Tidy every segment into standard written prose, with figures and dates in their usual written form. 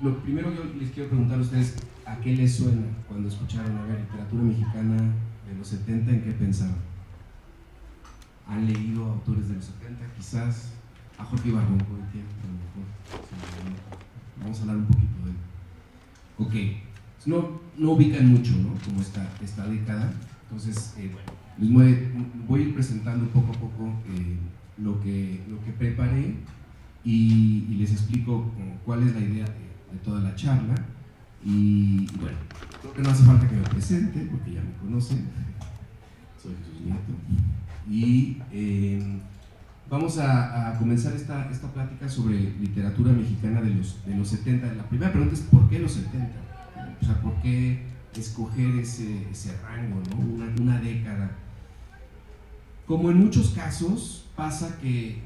lo primero que yo les quiero preguntar a ustedes, ¿a qué les suena cuando escucharon la literatura mexicana de los 70? ¿En qué pensaron? ¿Han leído autores de los 70? Quizás a Jorge Ibargüengoitia, a lo mejor. Sí, vamos a hablar un poquito de él. Ok, no ubican mucho, ¿no? Como esta década. Entonces, bueno, les voy a ir presentando poco a poco lo que preparé y les explico cuál es la idea de toda la charla. Y bueno, creo que no hace falta que me presente porque ya me conocen. Soy Jesús Nieto. Y vamos a comenzar esta plática sobre literatura mexicana de los 70. La primera pregunta es ¿por qué los 70? O sea, ¿por qué escoger ese rango, ¿no? Una década? Como en muchos casos pasa que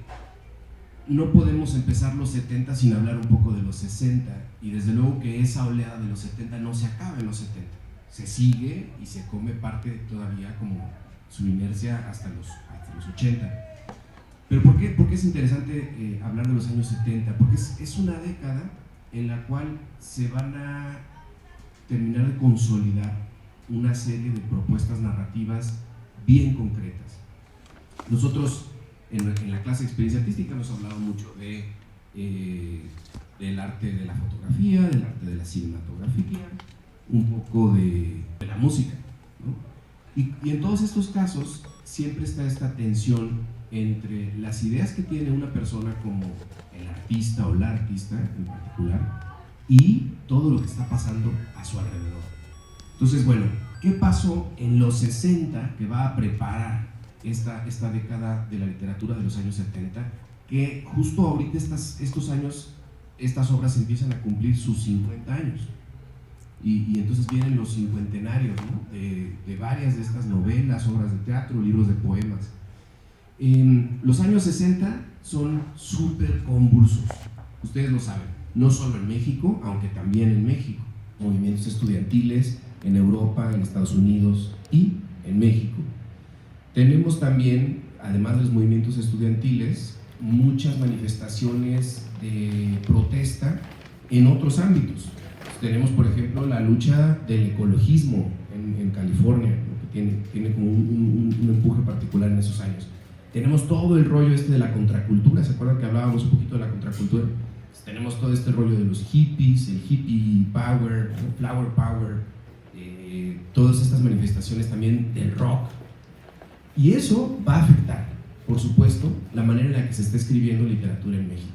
no podemos empezar los 70 sin hablar un poco de los 60, y desde luego que esa oleada de los 70 no se acaba en los 70, se sigue y se come parte todavía como su inercia hasta los 80. Pero ¿por qué es interesante hablar de los años 70? Porque es una década en la cual se van a terminar de consolidar una serie de propuestas narrativas bien concretas. Nosotros en la clase de experiencia artística hemos hablado mucho del arte de la fotografía, del arte de la cinematografía, un poco de la música, ¿no? Y en todos estos casos siempre está esta tensión entre las ideas que tiene una persona como el artista o la artista en particular y todo lo que está pasando a su alrededor. Entonces, bueno, ¿qué pasó en los 60 que va a preparar esta década de la literatura de los años 70? Que justo ahorita estos años, estas obras empiezan a cumplir sus 50 años. Y entonces vienen los cincuentenarios, ¿no? de varias de estas novelas, obras de teatro, libros de poemas. Los años 60 son súper convulsos, ustedes lo saben, no solo en México, aunque también en México. Movimientos estudiantiles en Europa, en Estados Unidos y en México. Tenemos también, además de los movimientos estudiantiles, muchas manifestaciones de protesta en otros ámbitos. Tenemos, por ejemplo, la lucha del ecologismo en California, ¿no? Que tiene como un empuje particular en esos años. Tenemos todo el rollo de la contracultura, ¿se acuerdan que hablábamos un poquito de la contracultura? Pues tenemos todo este rollo de los hippies, el hippie power, el flower power, todas estas manifestaciones también del rock. Y eso va a afectar, por supuesto, la manera en la que se está escribiendo literatura en México.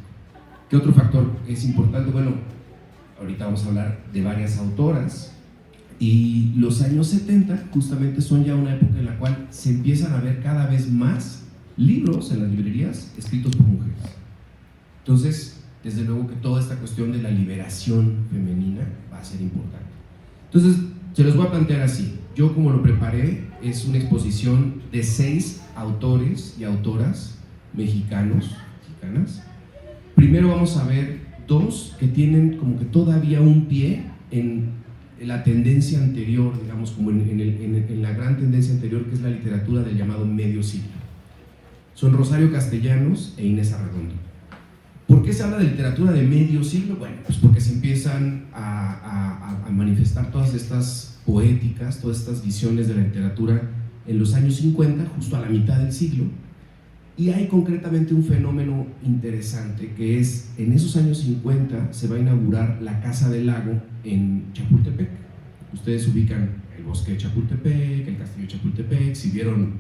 ¿Qué otro factor es importante? Bueno, ahorita vamos a hablar de varias autoras, y los años 70 justamente son ya una época en la cual se empiezan a ver cada vez más libros en las librerías escritos por mujeres. Entonces, desde luego que toda esta cuestión de la liberación femenina va a ser importante. Entonces, se los voy a plantear así. Yo, como lo preparé, es una exposición de 6 autores y autoras mexicanas. Primero vamos a ver 2 que tienen como que todavía un pie en la tendencia anterior, digamos, como en la gran tendencia anterior, que es la literatura del llamado medio siglo. Son Rosario Castellanos e Inés Arredondo. ¿Por qué se habla de literatura de medio siglo? Bueno, pues porque se empiezan a manifestar todas estas poéticas, todas estas visiones de la literatura en los años 50, justo a la mitad del siglo. Y hay concretamente un fenómeno interesante, que es, en esos años 50 se va a inaugurar la Casa del Lago en Chapultepec. Ustedes ubican el bosque de Chapultepec, el castillo de Chapultepec. Si vieron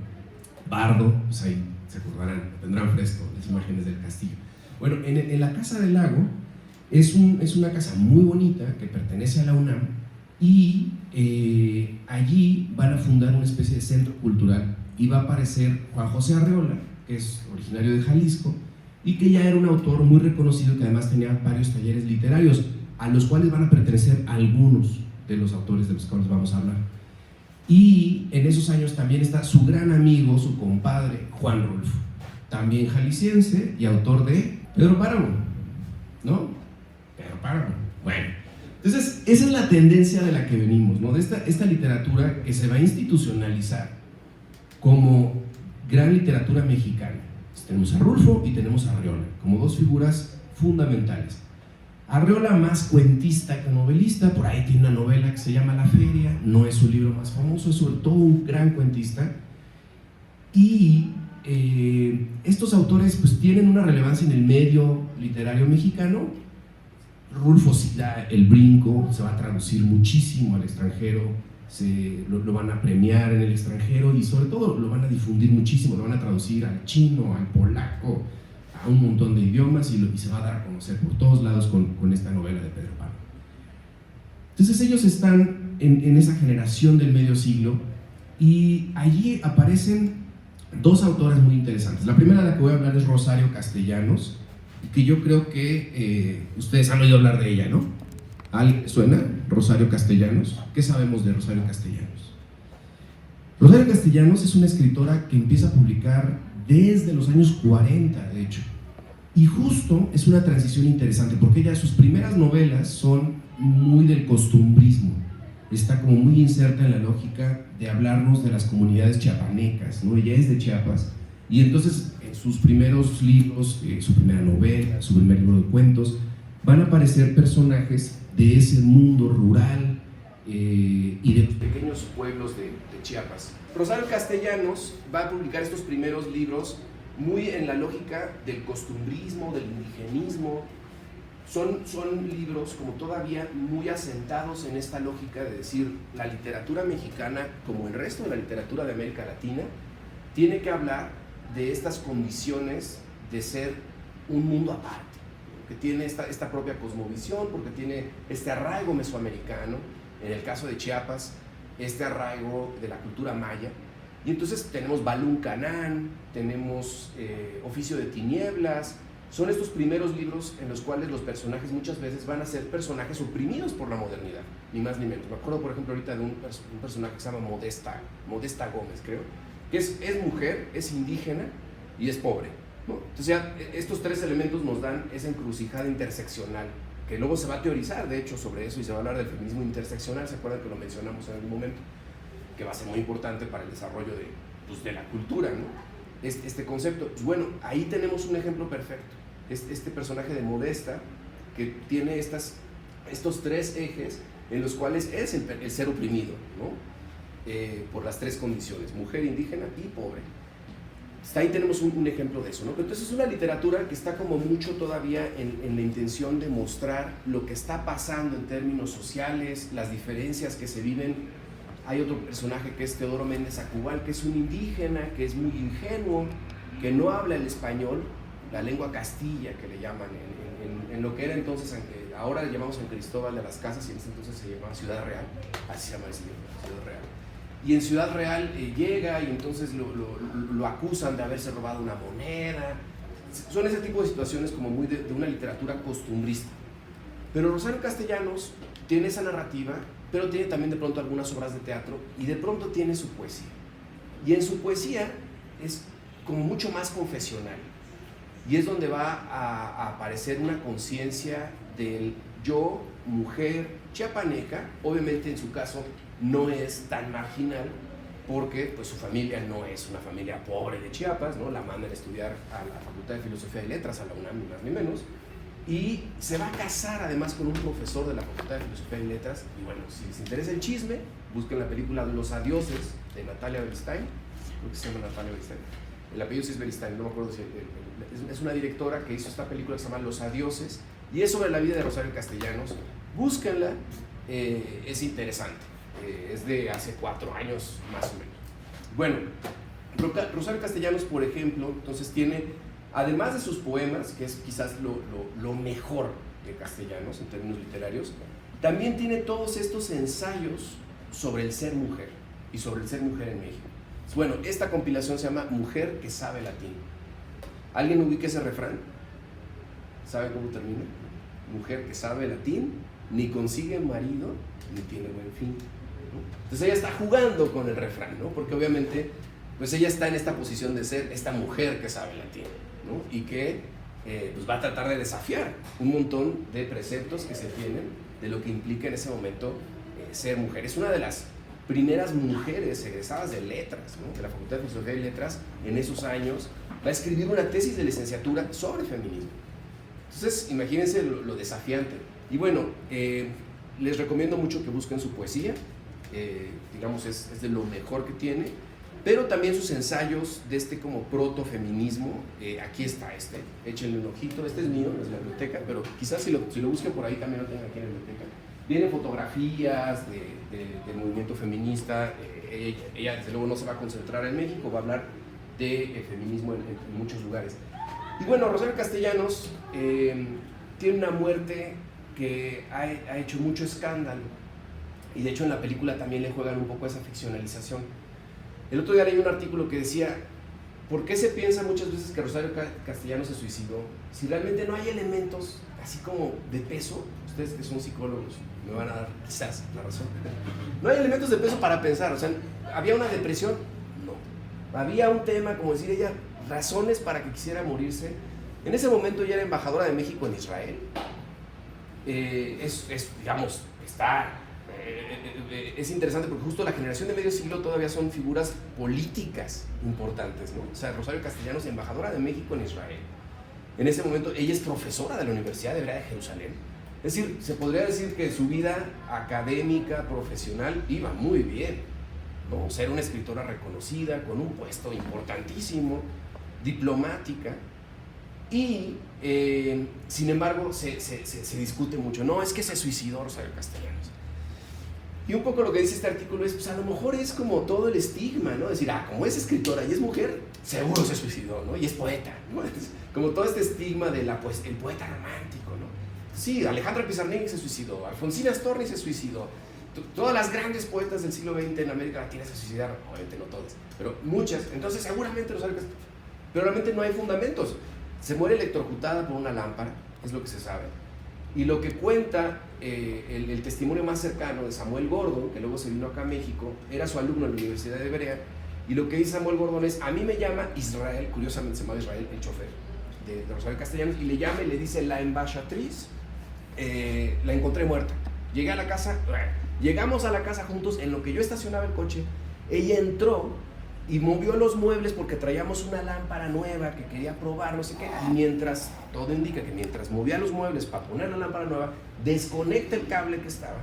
Bardo, pues ahí se acordarán, tendrán fresco las imágenes del castillo. Bueno, en la Casa del Lago es una casa muy bonita que pertenece a la UNAM, y allí van a fundar una especie de centro cultural, y va a aparecer Juan José Arreola, que es originario de Jalisco y que ya era un autor muy reconocido, que además tenía varios talleres literarios a los cuales van a pertenecer algunos de los autores de los cuales vamos a hablar. Y en esos años también está su gran amigo, su compadre, Juan Rulfo, también jalisciense y autor de Pedro Páramo, ¿no? Pedro Páramo. Bueno, entonces esa es la tendencia de la que venimos, ¿no? De esta literatura que se va a institucionalizar como gran literatura mexicana. Tenemos a Rulfo y tenemos a Arreola como 2 figuras fundamentales. Arreola más cuentista que novelista, por ahí tiene una novela que se llama La Feria, no es su libro más famoso, es sobre todo un gran cuentista. Y estos autores pues tienen una relevancia en el medio literario mexicano. Rulfo cita El Brinco, se va a traducir muchísimo al extranjero, lo van a premiar en el extranjero y sobre todo lo van a difundir muchísimo, lo van a traducir al chino, al polaco, a un montón de idiomas y se va a dar a conocer por todos lados con esta novela de Pedro Páramo. Entonces ellos están en esa generación del medio siglo y allí aparecen dos autoras muy interesantes. La primera de la que voy a hablar es Rosario Castellanos, que yo creo que ustedes han oído hablar de ella, ¿no? ¿Alguien suena? Rosario Castellanos. ¿Qué sabemos de Rosario Castellanos? Rosario Castellanos es una escritora que empieza a publicar desde los años 40, de hecho. Y justo es una transición interesante, porque ella, sus primeras novelas son muy del costumbrismo. Está como muy inserta en la lógica de hablarnos de las comunidades chiapanecas, ¿no? Ella es de Chiapas. Y entonces, en sus primeros libros, su primera novela, su primer libro de cuentos, van a aparecer personajes de ese mundo rural y de los pequeños pueblos de Chiapas. Rosario Castellanos va a publicar estos primeros libros muy en la lógica del costumbrismo, del indigenismo. Son libros como todavía muy asentados en esta lógica de decir la literatura mexicana, como el resto de la literatura de América Latina, tiene que hablar de estas condiciones de ser un mundo aparte, que tiene esta propia cosmovisión, porque tiene este arraigo mesoamericano, en el caso de Chiapas, este arraigo de la cultura maya. Y entonces tenemos Balún Canán, tenemos Oficio de Tinieblas. Son estos primeros libros en los cuales los personajes muchas veces van a ser personajes oprimidos por la modernidad, ni más ni menos. Me acuerdo, por ejemplo, ahorita de un personaje que se llama Modesta Gómez, creo, que es mujer, es indígena y es pobre, ¿no? Entonces ya estos tres elementos nos dan esa encrucijada interseccional, que luego se va a teorizar, de hecho, sobre eso, y se va a hablar del feminismo interseccional. ¿Se acuerdan que lo mencionamos en algún momento? Que va a ser muy importante para el desarrollo de la cultura, ¿no? Este concepto. Pues bueno, ahí tenemos un ejemplo perfecto. Este personaje de Modesta, que tiene estos tres ejes en los cuales es el ser oprimido, ¿no? Por las tres condiciones: mujer, indígena y pobre. Hasta ahí tenemos un ejemplo de eso, ¿no? Pero entonces es una literatura que está como mucho todavía en la intención de mostrar lo que está pasando en términos sociales, las diferencias que se viven. Hay otro personaje que es Teodoro Méndez Acubal, que es un indígena, que es muy ingenuo, que no habla el español, la lengua castilla que le llaman, en lo que era entonces, ahora le llamamos San Cristóbal de las Casas, y en ese entonces se llamaba Ciudad Real, así se llama ese libro, Ciudad Real. Y en Ciudad Real llega y entonces lo acusan de haberse robado una moneda. Son ese tipo de situaciones como muy de una literatura costumbrista. Pero Rosario Castellanos tiene esa narrativa, pero tiene también de pronto algunas obras de teatro y de pronto tiene su poesía. Y en su poesía es como mucho más confesional. Y es donde va a aparecer una conciencia del yo, mujer, chiapaneca. Obviamente en su caso no es tan marginal, porque pues, su familia no es una familia pobre de Chiapas, ¿no? La mandan a estudiar a la Facultad de Filosofía y Letras, a la UNAM, ni más ni menos, y se va a casar además con un profesor de la Facultad de Filosofía y Letras. Y bueno, si les interesa el chisme, busquen la película Los Adioses de Natalia Beristain, creo que se llama Natalia Beristain, el apellido sí es Beristain, no me acuerdo si es una directora que hizo esta película que se llama Los Adioses, y es sobre la vida de Rosario Castellanos. Búsquenla, es interesante, es de hace 4 años más o menos. Bueno, Rosario Castellanos, por ejemplo, entonces tiene, además de sus poemas, que es quizás lo mejor de Castellanos en términos literarios, también tiene todos estos ensayos sobre el ser mujer y sobre el ser mujer en México. Bueno, esta compilación se llama Mujer que sabe latín. ¿Alguien ubica ese refrán? ¿Sabe cómo termina? Mujer que sabe latín, ni consigue marido, ni tiene buen fin, ¿no? Entonces ella está jugando con el refrán, ¿no? Porque obviamente, pues ella está en esta posición de ser esta mujer que sabe latín, ¿no? Y que pues va a tratar de desafiar un montón de preceptos que se tienen de lo que implica en ese momento ser mujer. Es una de las primeras mujeres egresadas de letras, ¿no? De la Facultad de Filosofía y Letras en esos años. Va a escribir una tesis de licenciatura sobre feminismo. Entonces, imagínense lo desafiante. Y bueno, les recomiendo mucho que busquen su poesía, digamos, es de lo mejor que tiene, pero también sus ensayos de este como protofeminismo. Aquí está échenle un ojito, es mío, no es la biblioteca, pero quizás si lo busquen por ahí también lo tengan aquí en la biblioteca. Vienen fotografías del movimiento feminista. Ella desde luego no se va a concentrar en México, va a hablar de feminismo en muchos lugares. Y bueno, Rosario Castellanos tiene una muerte que ha hecho mucho escándalo, y de hecho en la película también le juegan un poco esa ficcionalización. El otro día leí un artículo que decía: ¿por qué se piensa muchas veces que Rosario Castellanos se suicidó si realmente no hay elementos así como de peso? Ustedes que son psicólogos me van a dar quizás la razón. No hay elementos de peso para pensar. O sea, ¿había una depresión? No. ¿Había un tema, como decir ella, razones para que quisiera morirse? En ese momento ella era embajadora de México en Israel. Digamos, es interesante porque justo la generación de medio siglo todavía son figuras políticas importantes, ¿no? O sea, Rosario Castellanos, embajadora de México en Israel. En ese momento ella es profesora de la Universidad Hebrea de Jerusalén. Es decir, se podría decir que su vida académica, profesional, iba muy bien, ¿no? O sea, era una escritora reconocida, con un puesto importantísimo, diplomática. Y, sin embargo, se discute mucho. No, es que se suicidó Rosario Castellanos. Y un poco lo que dice este artículo es, pues a lo mejor es como todo el estigma, ¿no? Decir, como es escritora y es mujer, seguro se suicidó, ¿no? Y es poeta, ¿no? Es como todo este estigma de el poeta romántico, ¿no? Sí, Alejandra Pizarnik se suicidó, Alfonsina Storni se suicidó, todas las grandes poetas del siglo XX en América Latina se suicidaron, obviamente no todas, pero muchas. Entonces seguramente Rosario Castellanos, pero realmente no hay fundamentos. Se muere electrocutada por una lámpara, es lo que se sabe. Y lo que cuenta el testimonio más cercano de Samuel Gordon, que luego se vino acá a México, era su alumno en la Universidad de Hebrea, y lo que dice Samuel Gordon es: a mí me llama Israel, curiosamente se llama Israel, el chofer de Rosario Castellanos, y le llama y le dice: la embajadriz, la encontré muerta. Llegué a la casa, llegamos a la casa juntos, en lo que yo estacionaba el coche, ella entró y movió los muebles porque traíamos una lámpara nueva que quería probar, no sé qué, y mientras, todo indica que mientras movía los muebles para poner la lámpara nueva, desconecta el cable que estaba,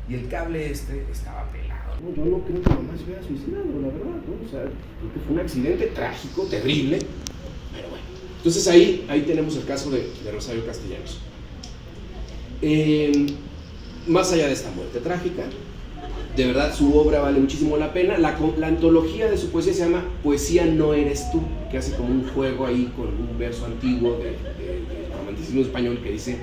y el cable estaba pelado. No, yo no creo que mamá se hubiera suicidado, la verdad, ¿no? O sea, creo que fue un accidente trágico, terrible, pero bueno. Entonces ahí tenemos el caso de Rosario Castellanos. Más allá de esta muerte trágica, de verdad su obra vale muchísimo la pena. La antología de su poesía se llama Poesía no eres tú, que hace como un juego ahí con un verso antiguo del romanticismo español que dice: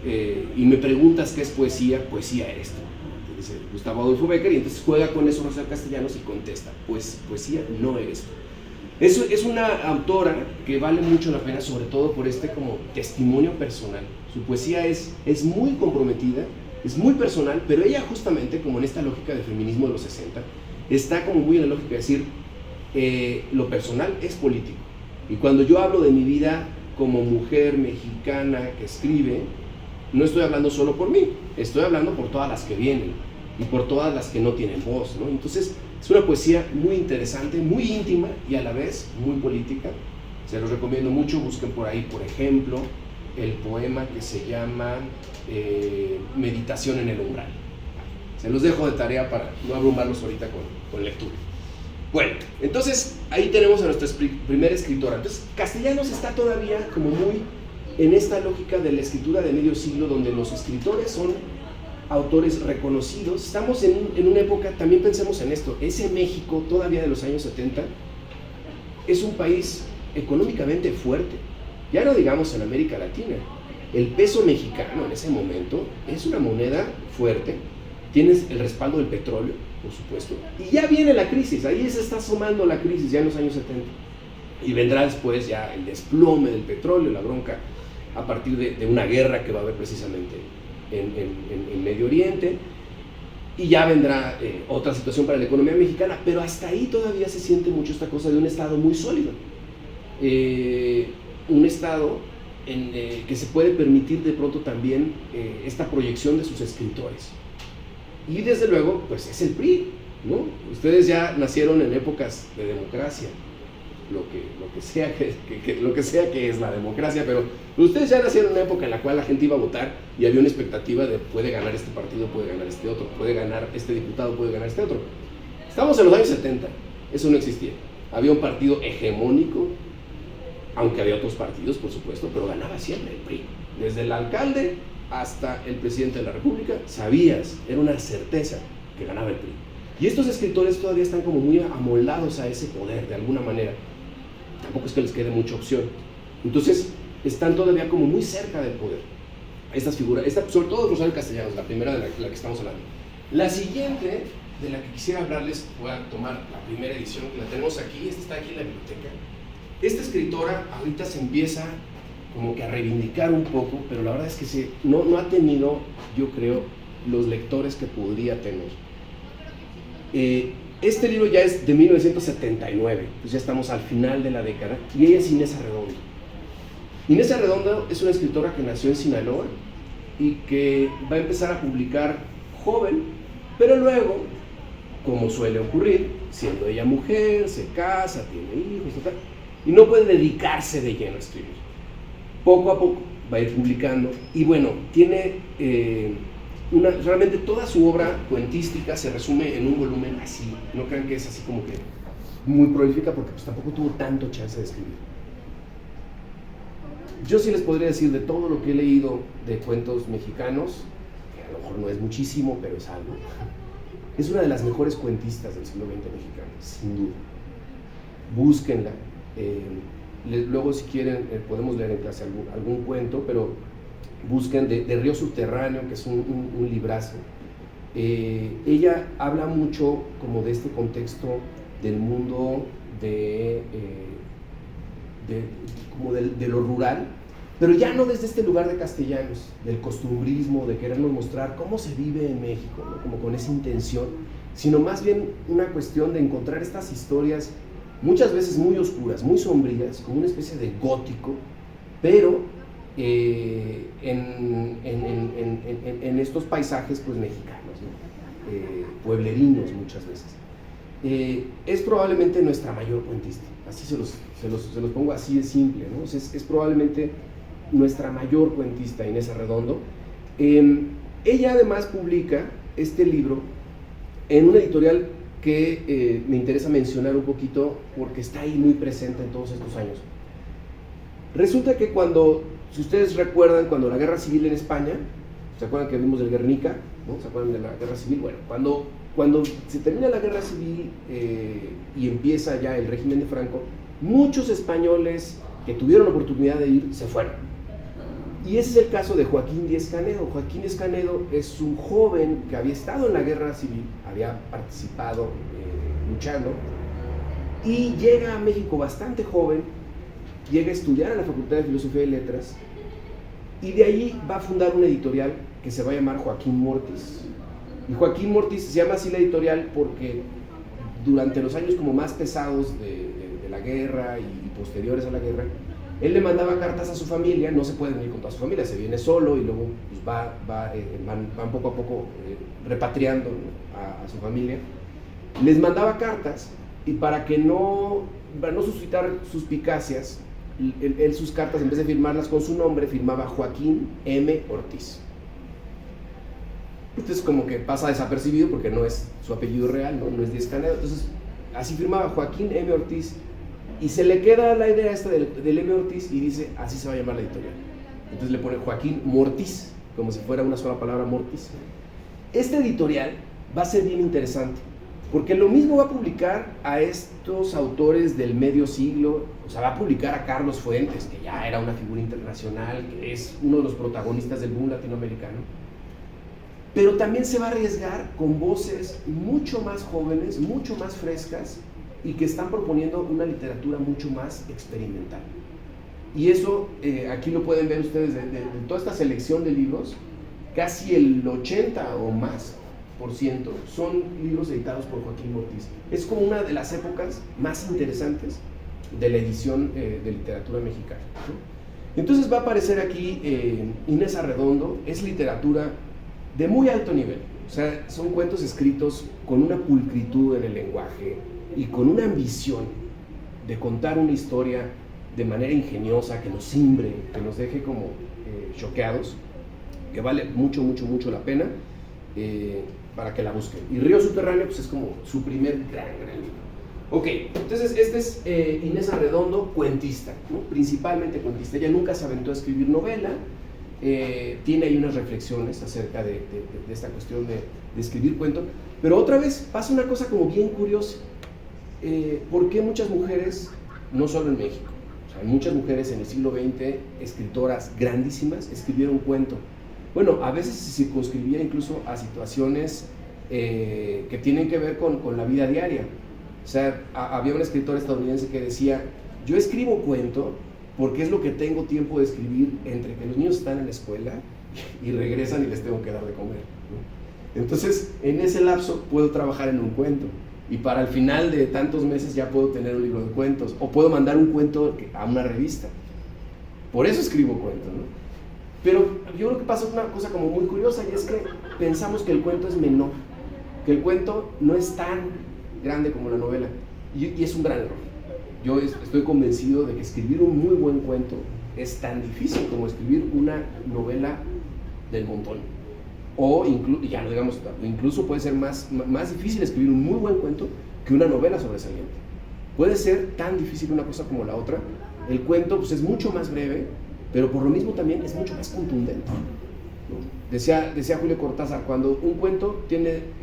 y me preguntas qué es poesía, poesía eres tú, que dice Gustavo Adolfo Bécquer, y entonces juega con eso Rosario Castellanos y contesta: pues poesía no eres tú. Es una autora que vale mucho la pena, sobre todo por este como testimonio personal. Su poesía es muy comprometida, es muy personal, pero ella justamente, como en esta lógica del feminismo de los 60, está como muy en la lógica de decir, lo personal es político. Y cuando yo hablo de mi vida como mujer mexicana que escribe, no estoy hablando solo por mí, estoy hablando por todas las que vienen y por todas las que no tienen voz, ¿no? Entonces es una poesía muy interesante, muy íntima y a la vez muy política. Se los recomiendo mucho. Busquen por ahí, por ejemplo, el poema que se llama Meditación en el umbral. Se los dejo de tarea para no abrumarlos ahorita con lectura. Bueno, entonces ahí tenemos a nuestra primera escritora. Entonces Castellanos está todavía como muy en esta lógica de la escritura de medio siglo, donde los escritores son autores reconocidos. Estamos en una época, también pensemos en esto, ese México todavía de los años 70 es un país económicamente fuerte, ya no digamos en América Latina. El peso mexicano en ese momento es una moneda fuerte, tienes el respaldo del petróleo, por supuesto, y ya viene la crisis, ahí se está asomando la crisis ya en los años 70, y vendrá después ya el desplome del petróleo, la bronca a partir de una guerra que va a haber precisamente en Medio Oriente, y ya vendrá otra situación para la economía mexicana, pero hasta ahí todavía se siente mucho esta cosa de un Estado muy sólido, un Estado que se puede permitir de pronto también esta proyección de sus escritores. Y desde luego, pues es el PRI, ¿no? Ustedes ya nacieron en épocas de democracia. lo que sea que es la democracia, pero ustedes ya nacieron en una época en la cual la gente iba a votar y había una expectativa de puede ganar este partido, puede ganar este otro, puede ganar este diputado, puede ganar este otro. Estamos en los años 70, eso no existía. Había un partido hegemónico, aunque había otros partidos, por supuesto, pero ganaba siempre el PRI. Desde el alcalde hasta el presidente de la República, sabías, era una certeza que ganaba el PRI. Y estos escritores todavía están como muy amoldados a ese poder, de alguna manera. Tampoco es que les quede mucha opción. Entonces, están todavía como muy cerca del poder. Estas figuras, sobre todo Rosario Castellanos, la primera de la que estamos hablando. La siguiente, de la que quisiera hablarles, voy a tomar la primera edición, que la tenemos aquí, esta está aquí en la biblioteca. Esta escritora ahorita se empieza como que a reivindicar un poco, pero la verdad es que no ha tenido, yo creo, los lectores que podría tener. Este libro ya es de 1979, pues ya estamos al final de la década, y ella es Inés Arredondo. Inés Arredondo es una escritora que nació en Sinaloa y que va a empezar a publicar joven, pero luego, como suele ocurrir, siendo ella mujer, se casa, tiene hijos, etc., y no puede dedicarse de lleno a escribir. Poco a poco va a ir publicando, y bueno, tiene realmente toda su obra cuentística se resume en un volumen así. No crean que es así como que muy prolífica, porque pues tampoco tuvo tanto chance de escribir. Yo sí les podría decir de todo lo que he leído de cuentos mexicanos, que a lo mejor no es muchísimo, pero es algo. Es una de las mejores cuentistas del siglo XX mexicano, sin duda. Búsquenla. Luego, si quieren, podemos leer en clase algún cuento, pero busquen de Río Subterráneo, que es un librazo. Ella habla mucho como de este contexto del mundo de lo rural, pero ya no desde este lugar de castellanos, del costumbrismo, de querernos mostrar cómo se vive en México, ¿no? Como con esa intención, sino más bien una cuestión de encontrar estas historias muchas veces muy oscuras, muy sombrías, como una especie de gótico, pero en estos paisajes pues mexicanos, ¿no? Pueblerinos muchas veces. Es probablemente nuestra mayor cuentista, así se los pongo así de simple, ¿no? Es probablemente nuestra mayor cuentista, Inés Arredondo. Ella además publica este libro en una editorial que me interesa mencionar un poquito porque está ahí muy presente en todos estos años. Resulta que si ustedes recuerdan, cuando la guerra civil en España, ¿se acuerdan que vimos del Guernica? ¿No? ¿Se acuerdan de la guerra civil? Bueno, cuando se termina la guerra civil y empieza ya el régimen de Franco, muchos españoles que tuvieron la oportunidad de ir se fueron. Y ese es el caso de Joaquín Díez Canedo. Joaquín Díez Canedo es un joven que había estado en la guerra civil, había participado luchando, y llega a México bastante joven, llega a estudiar en la Facultad de Filosofía y Letras, y de ahí va a fundar una editorial que se va a llamar Joaquín Mortis. Y Joaquín Mortis se llama así la editorial porque durante los años como más pesados de la guerra y posteriores a la guerra, él le mandaba cartas a su familia. No se puede venir con toda su familia, se viene solo y luego pues van poco a poco repatriando, ¿no? a su familia. Les mandaba cartas, y para no suscitar suspicacias, él sus cartas, en vez de firmarlas con su nombre, firmaba Joaquín M. Ortiz. Entonces como que pasa desapercibido porque no es su apellido real, no es Díez Canedo. Entonces así firmaba Joaquín M. Ortiz, y se le queda la idea esta del M. Ortiz y dice, así se va a llamar la editorial. Entonces le pone Joaquín Mortis, como si fuera una sola palabra, Mortis. Este editorial va a ser bien interesante, porque lo mismo va a publicar a estos autores del medio siglo. O sea, va a publicar a Carlos Fuentes, que ya era una figura internacional, que es uno de los protagonistas del boom latinoamericano, pero también se va a arriesgar con voces mucho más jóvenes, mucho más frescas, y que están proponiendo una literatura mucho más experimental. Y eso, aquí lo pueden ver ustedes, de toda esta selección de libros, casi el 80 o más % son libros editados por Joaquín Mortis. Es como una de las épocas más interesantes de la edición de literatura mexicana, ¿no? Entonces va a aparecer aquí Inés Arredondo. Es literatura de muy alto nivel, o sea, son cuentos escritos con una pulcritud en el lenguaje y con una ambición de contar una historia de manera ingeniosa, que nos cimbre, que nos deje como choqueados, que vale mucho, mucho, mucho la pena para que la busquen. Y Río Subterráneo pues es como su primer gran libro. Ok, entonces este es Inés Arredondo, cuentista, ¿no? Principalmente cuentista. Ella nunca se aventó a escribir novela, tiene ahí unas reflexiones acerca de esta cuestión de escribir cuento, pero otra vez pasa una cosa como bien curiosa. ¿Por qué muchas mujeres, no solo en México, o sea, muchas mujeres en el siglo XX, escritoras grandísimas, escribieron cuento? Bueno, a veces se circunscribía incluso a situaciones que tienen que ver con la vida diaria. O sea, había un escritor estadounidense que decía, yo escribo cuento porque es lo que tengo tiempo de escribir entre que los niños están en la escuela y regresan y les tengo que dar de comer, ¿no? Entonces, en ese lapso puedo trabajar en un cuento y para el final de tantos meses ya puedo tener un libro de cuentos o puedo mandar un cuento a una revista. Por eso escribo cuento, ¿no? Pero yo creo que pasa una cosa como muy curiosa y es que pensamos que el cuento es menor, que el cuento no es tan grande como la novela, y es un gran error. Yo estoy convencido de que escribir un muy buen cuento es tan difícil como escribir una novela del montón, o ya no digamos, incluso puede ser más difícil escribir un muy buen cuento que una novela sobresaliente. Puede ser tan difícil una cosa como la otra. El cuento pues, es mucho más breve, pero por lo mismo también es mucho más contundente, ¿no? Decía Julio Cortázar, cuando un cuento tiene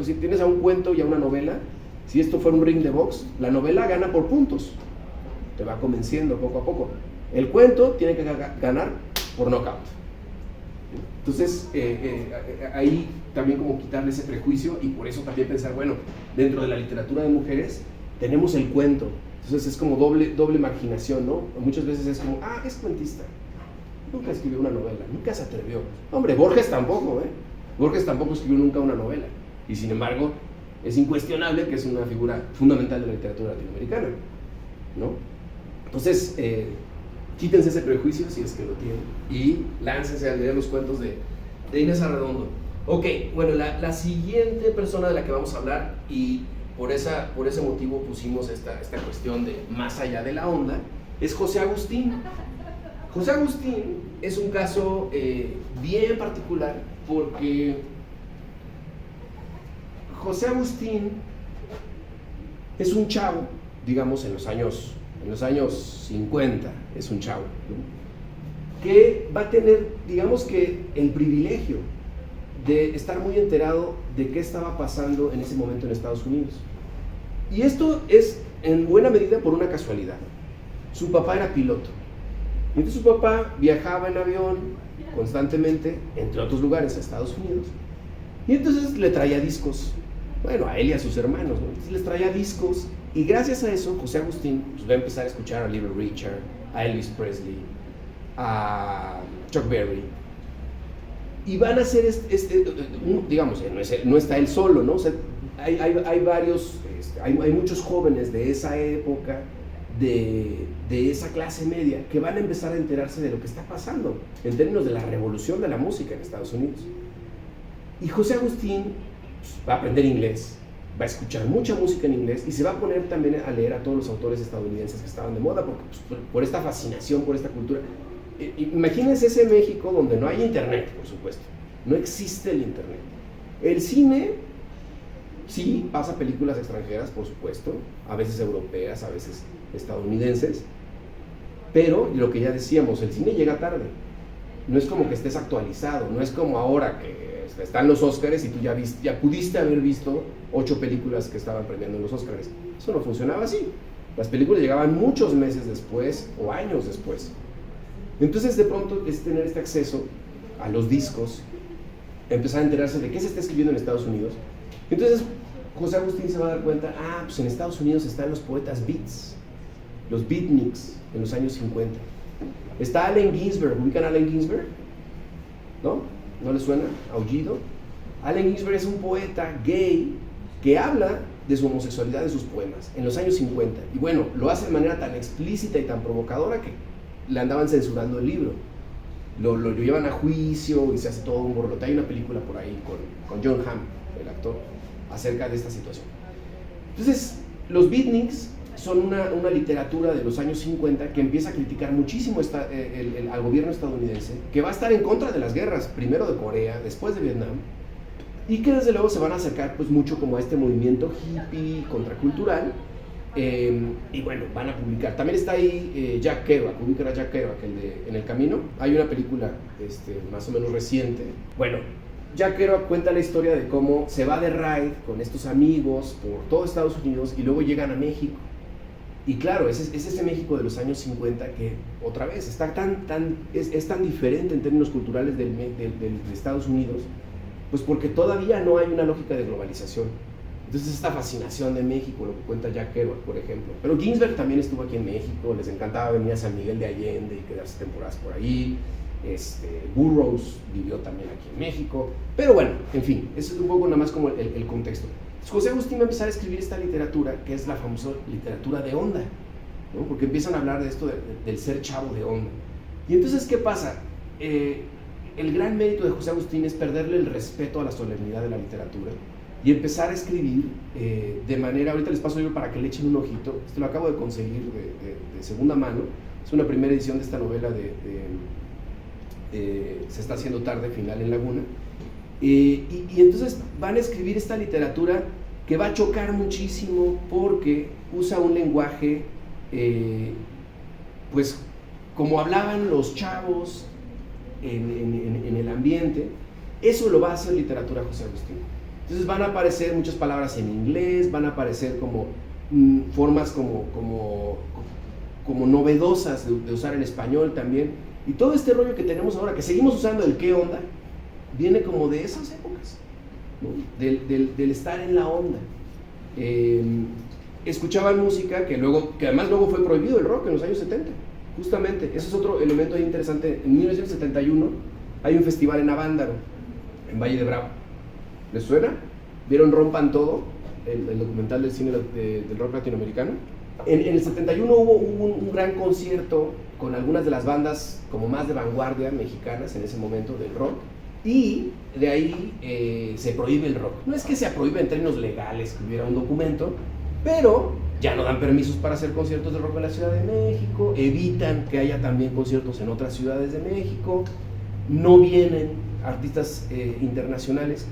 si tienes a un cuento y a una novela, si esto fuera un ring de box, la novela gana por puntos, te va convenciendo poco a poco. El cuento tiene que ganar por knockout. Entonces, ahí también como quitarle ese prejuicio, y por eso también pensar, bueno, dentro de la literatura de mujeres tenemos el cuento. Entonces es como doble marginación, ¿no? Muchas veces es como, es cuentista, nunca escribió una novela, nunca se atrevió. Hombre, Borges tampoco, Borges tampoco escribió nunca una novela. Y sin embargo, es incuestionable que es una figura fundamental de la literatura latinoamericana, ¿no? Entonces, quítense ese prejuicio si es que lo tienen y láncense a leer los cuentos de Inés Arredondo. Ok, bueno, la siguiente persona de la que vamos a hablar, y por ese motivo pusimos esta cuestión de más allá de la onda, es José Agustín. José Agustín es un caso bien particular porque José Agustín es un chavo, digamos en los años 50, es un chavo, ¿no? Que va a tener, digamos que el privilegio de estar muy enterado de qué estaba pasando en ese momento en Estados Unidos. Y esto es en buena medida por una casualidad. Su papá era piloto. Y entonces su papá viajaba en avión constantemente, entre otros lugares, a Estados Unidos. Y entonces le traía discos. Bueno, a él y a sus hermanos, ¿no? Entonces les traía discos. Y gracias a eso, José Agustín pues, va a empezar a escuchar a Little Richard, a Elvis Presley, a Chuck Berry. Y van a hacer digamos, no está él solo, ¿no? O sea, hay varios, hay muchos jóvenes de esa época, de esa clase media, que van a empezar a enterarse de lo que está pasando en términos de la revolución de la música en Estados Unidos. Y José Agustín pues, va a aprender inglés, va a escuchar mucha música en inglés y se va a poner también a leer a todos los autores estadounidenses que estaban de moda, porque, pues, por esta fascinación, por esta cultura. Imagínense ese México donde no hay internet, por supuesto, no existe el internet. El cine, sí, pasa películas extranjeras, por supuesto, a veces europeas, a veces estadounidenses, pero lo que ya decíamos, el cine llega tarde, no es como que estés actualizado, no es como ahora que están los Óscares y tú ya pudiste haber visto 8 películas que estaban premiando en los Óscares. Eso no funcionaba así, las películas llegaban muchos meses después o años después. Entonces de pronto es tener este acceso a los discos, empezar a enterarse de qué se está escribiendo en Estados Unidos. Entonces José Agustín se va a dar cuenta, pues en Estados Unidos están los poetas beats, los beatniks en los años 50. Está Allen Ginsberg, ¿ubican a Allen Ginsberg? ¿No? ¿No les suena? Aullido. Allen Ginsberg es un poeta gay que habla de su homosexualidad en sus poemas en los años 50. Y bueno, lo hace de manera tan explícita y tan provocadora que le andaban censurando el libro. Lo llevan a juicio y se hace todo un borlote. Hay una película por ahí con John Hamm, el actor, acerca de esta situación. Entonces, los beatniks son una literatura de los años 50 que empieza a criticar muchísimo al gobierno estadounidense, que va a estar en contra de las guerras, primero de Corea, después de Vietnam, y que desde luego se van a acercar pues mucho como a este movimiento hippie, contracultural, y bueno, van a publicar. También está ahí Jack Kerouac, ubican a Jack Kerouac, el de En el Camino. Hay una película más o menos reciente. Bueno, Jack Kerouac cuenta la historia de cómo se va de raid con estos amigos por todo Estados Unidos y luego llegan a México. Y claro, es ese México de los años 50 que, otra vez, está es tan diferente en términos culturales de Estados Unidos, pues porque todavía no hay una lógica de globalización. Entonces esta fascinación de México, lo que cuenta Jack Kerouac, por ejemplo. Pero Ginsberg también estuvo aquí en México, les encantaba venir a San Miguel de Allende y quedarse temporadas por ahí. Burroughs vivió también aquí en México. Pero bueno, en fin, eso es un poco nada más como el contexto. José Agustín va a empezar a escribir esta literatura, que es la famosa literatura de onda, ¿no? Porque empiezan a hablar de esto del ser chavo de onda. Y entonces, ¿qué pasa? El gran mérito de José Agustín es perderle el respeto a la solemnidad de la literatura y empezar a escribir de manera, ahorita les paso yo para que le echen un ojito, lo acabo de conseguir de segunda mano, es una primera edición de esta novela Se está haciendo tarde, final en Laguna, y entonces van a escribir esta literatura que va a chocar muchísimo porque usa un lenguaje, pues como hablaban los chavos en el ambiente. Eso lo va a hacer literatura José Agustín. Entonces van a aparecer muchas palabras en inglés, van a aparecer como formas como novedosas de usar el español también. Y todo este rollo que tenemos ahora, que seguimos usando el qué onda, viene como de esas épocas, ¿no? del estar en la onda. Escuchaban música que además luego fue prohibido el rock en los años 70, justamente. Ese es otro elemento ahí interesante. En 1971 hay un festival en Avándaro, en Valle de Bravo. ¿Les suena? ¿Vieron Rompan Todo? El documental del cine del rock latinoamericano. En el 71 hubo un gran concierto con algunas de las bandas como más de vanguardia mexicanas en ese momento del rock, y de ahí se prohíbe el rock. No es que se prohíbe en términos legales, que hubiera un documento, pero ya no dan permisos para hacer conciertos de rock en la Ciudad de México, evitan que haya también conciertos en otras ciudades de México, no vienen artistas internacionales.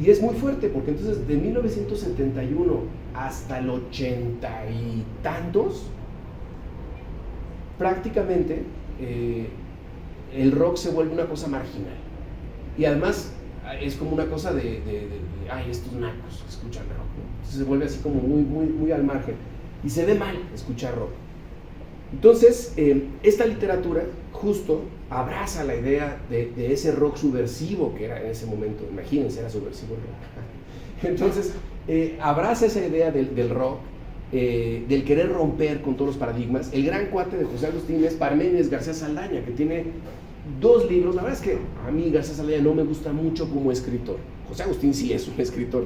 Y es muy fuerte, porque entonces de 1971 hasta el 80 y tantos, prácticamente el rock se vuelve una cosa marginal. Y además es como una cosa de ay, estos nacos escuchan rock, ¿no? Entonces se vuelve así como muy al margen. Y se ve mal escuchar rock. Entonces, esta literatura justo abraza la idea de ese rock subversivo que era en ese momento. Imagínense, era subversivo el rock. Entonces, abraza esa idea del rock, del querer romper con todos los paradigmas. El gran cuate de José Agustín es Parménides García Saldaña, que tiene 2 libros. La verdad es que a mí García Saldaña no me gusta mucho como escritor. José Agustín sí es un escritor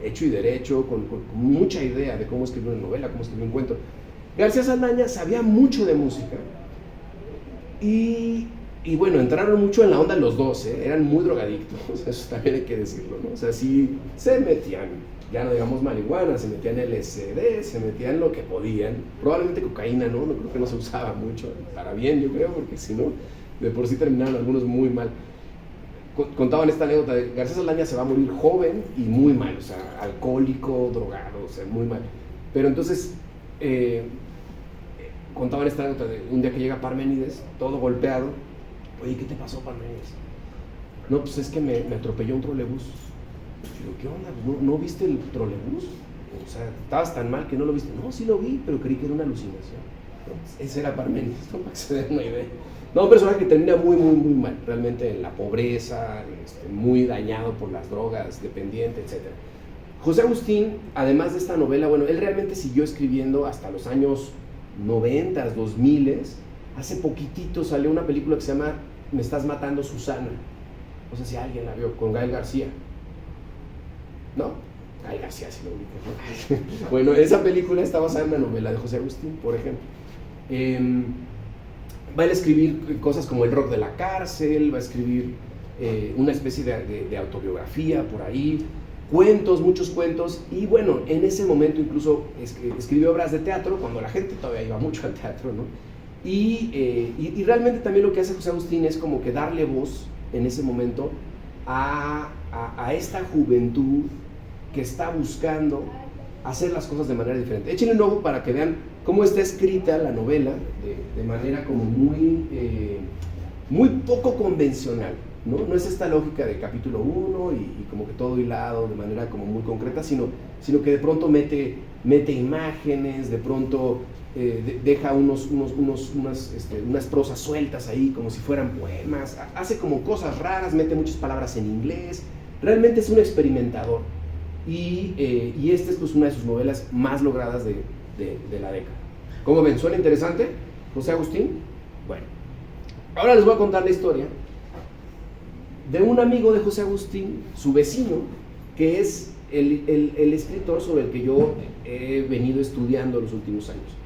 hecho y derecho, con mucha idea de cómo escribir una novela, cómo escribir un cuento. García Saldaña sabía mucho de música y bueno, entraron mucho en la onda los dos, eran muy drogadictos, eso también hay que decirlo, ¿no? O sea, sí se metían, ya no digamos marihuana, se metían LSD, se metían lo que podían, probablemente cocaína, ¿no? No creo que no se usaba mucho, para bien yo creo, porque si no, de por sí terminaron algunos muy mal. Contaban esta anécdota de García Saldaña se va a morir joven y muy mal, o sea, alcohólico, drogado, o sea, muy mal. Pero entonces contaban esta anécdota de un día que llega Parménides, todo golpeado. Oye, ¿qué te pasó, Parménides? No, pues es que me atropelló un trolebús. Digo, ¿qué onda? ¿No viste el trolebús? O sea, estabas tan mal que no lo viste. No, sí lo vi, pero creí que era una alucinación. No, pues ese era Parménides, ¿no? Para que se den una idea. No, un personaje que termina muy mal, realmente en la pobreza, muy dañado por las drogas, dependiente, etc. José Agustín, además de esta novela, bueno, él realmente siguió escribiendo hasta los años 90, 2000. Hace poquitito salió una película que se llama Me estás matando, Susana. No sé si alguien la vio, con Gael García. ¿No? Gael García, si lo ubica, ¿no? Bueno, esa película está basada en una novela de José Agustín, por ejemplo. Va a escribir cosas como El rock de la cárcel, va a escribir una especie de autobiografía por ahí. cuentos, muchos cuentos, y bueno, en ese momento incluso escribió obras de teatro, cuando la gente todavía iba mucho al teatro, ¿no? Y realmente también lo que hace José Agustín es como que darle voz en ese momento a esta juventud que está buscando hacer las cosas de manera diferente. Échenle un ojo para que vean cómo está escrita la novela de manera como muy poco convencional, ¿no? No es esta lógica de capítulo 1 y como que todo hilado de manera como muy concreta, sino que de pronto mete imágenes, de pronto deja unas prosas sueltas ahí como si fueran poemas, hace como cosas raras, mete muchas palabras en inglés, realmente es un experimentador, y esta es pues una de sus novelas más logradas de la década. ¿Cómo ven? ¿Suena interesante, José Agustín? Bueno, ahora les voy a contar la historia de un amigo de José Agustín, su vecino, que es el escritor sobre el que yo he venido estudiando los últimos años.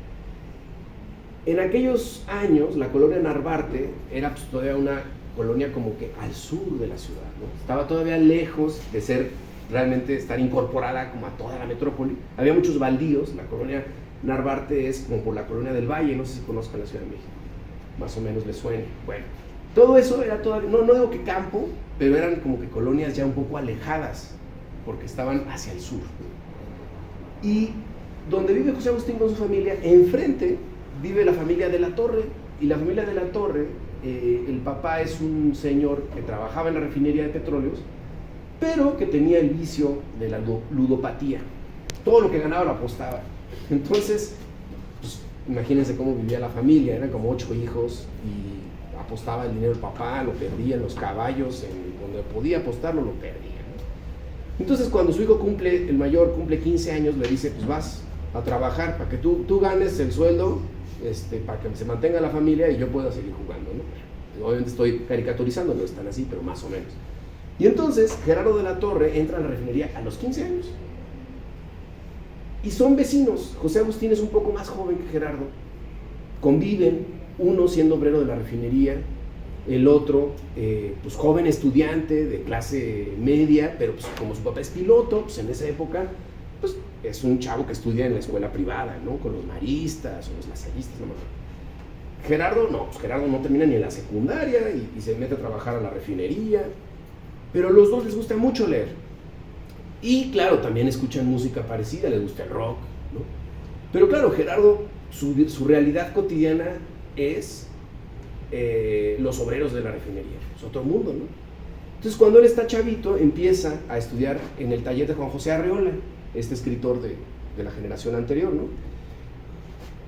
En aquellos años, la colonia Narvarte era pues todavía una colonia como que al sur de la ciudad, ¿no? Estaba todavía lejos de ser realmente estar incorporada como a toda la metrópoli. Había muchos baldíos. La colonia Narvarte es como por la colonia del Valle, no sé si conozcan la Ciudad de México, más o menos les suene. Bueno, todo eso era todavía, no digo que campo, pero eran como que colonias ya un poco alejadas, porque estaban hacia el sur. Y donde vive José Agustín con su familia, enfrente vive la familia de la Torre, y la familia de la Torre, el papá es un señor que trabajaba en la refinería de petróleos, pero que tenía el vicio de la ludopatía. Todo lo que ganaba lo apostaba. Entonces, pues, imagínense cómo vivía la familia, eran como 8 hijos, y apostaba el dinero del papá, lo perdía en los caballos, donde podía apostarlo, lo perdía, ¿no? Entonces, cuando su hijo el mayor cumple 15 años, le dice, pues vas a trabajar para que tú ganes el sueldo, para que se mantenga la familia y yo pueda seguir jugando, ¿no? Obviamente estoy caricaturizando, no están así, pero más o menos. Y entonces Gerardo de la Torre entra a la refinería a los 15 años. Y son vecinos. José Agustín es un poco más joven que Gerardo. Conviven, uno siendo obrero de la refinería, el otro, pues joven estudiante de clase media, pero pues como su papá es piloto, pues en esa época, pues es un chavo que estudia en la escuela privada, ¿no? Con los maristas o los lasallistas, no me acuerdo. Gerardo no termina ni en la secundaria y se mete a trabajar a la refinería, pero los dos les gusta mucho leer. Y claro, también escuchan música parecida, les gusta el rock, ¿no? Pero claro, Gerardo, su realidad cotidiana es los obreros de la refinería, es otro mundo, ¿no? Entonces, cuando él está chavito, empieza a estudiar en el taller de Juan José Arreola, este escritor de la generación anterior, ¿no?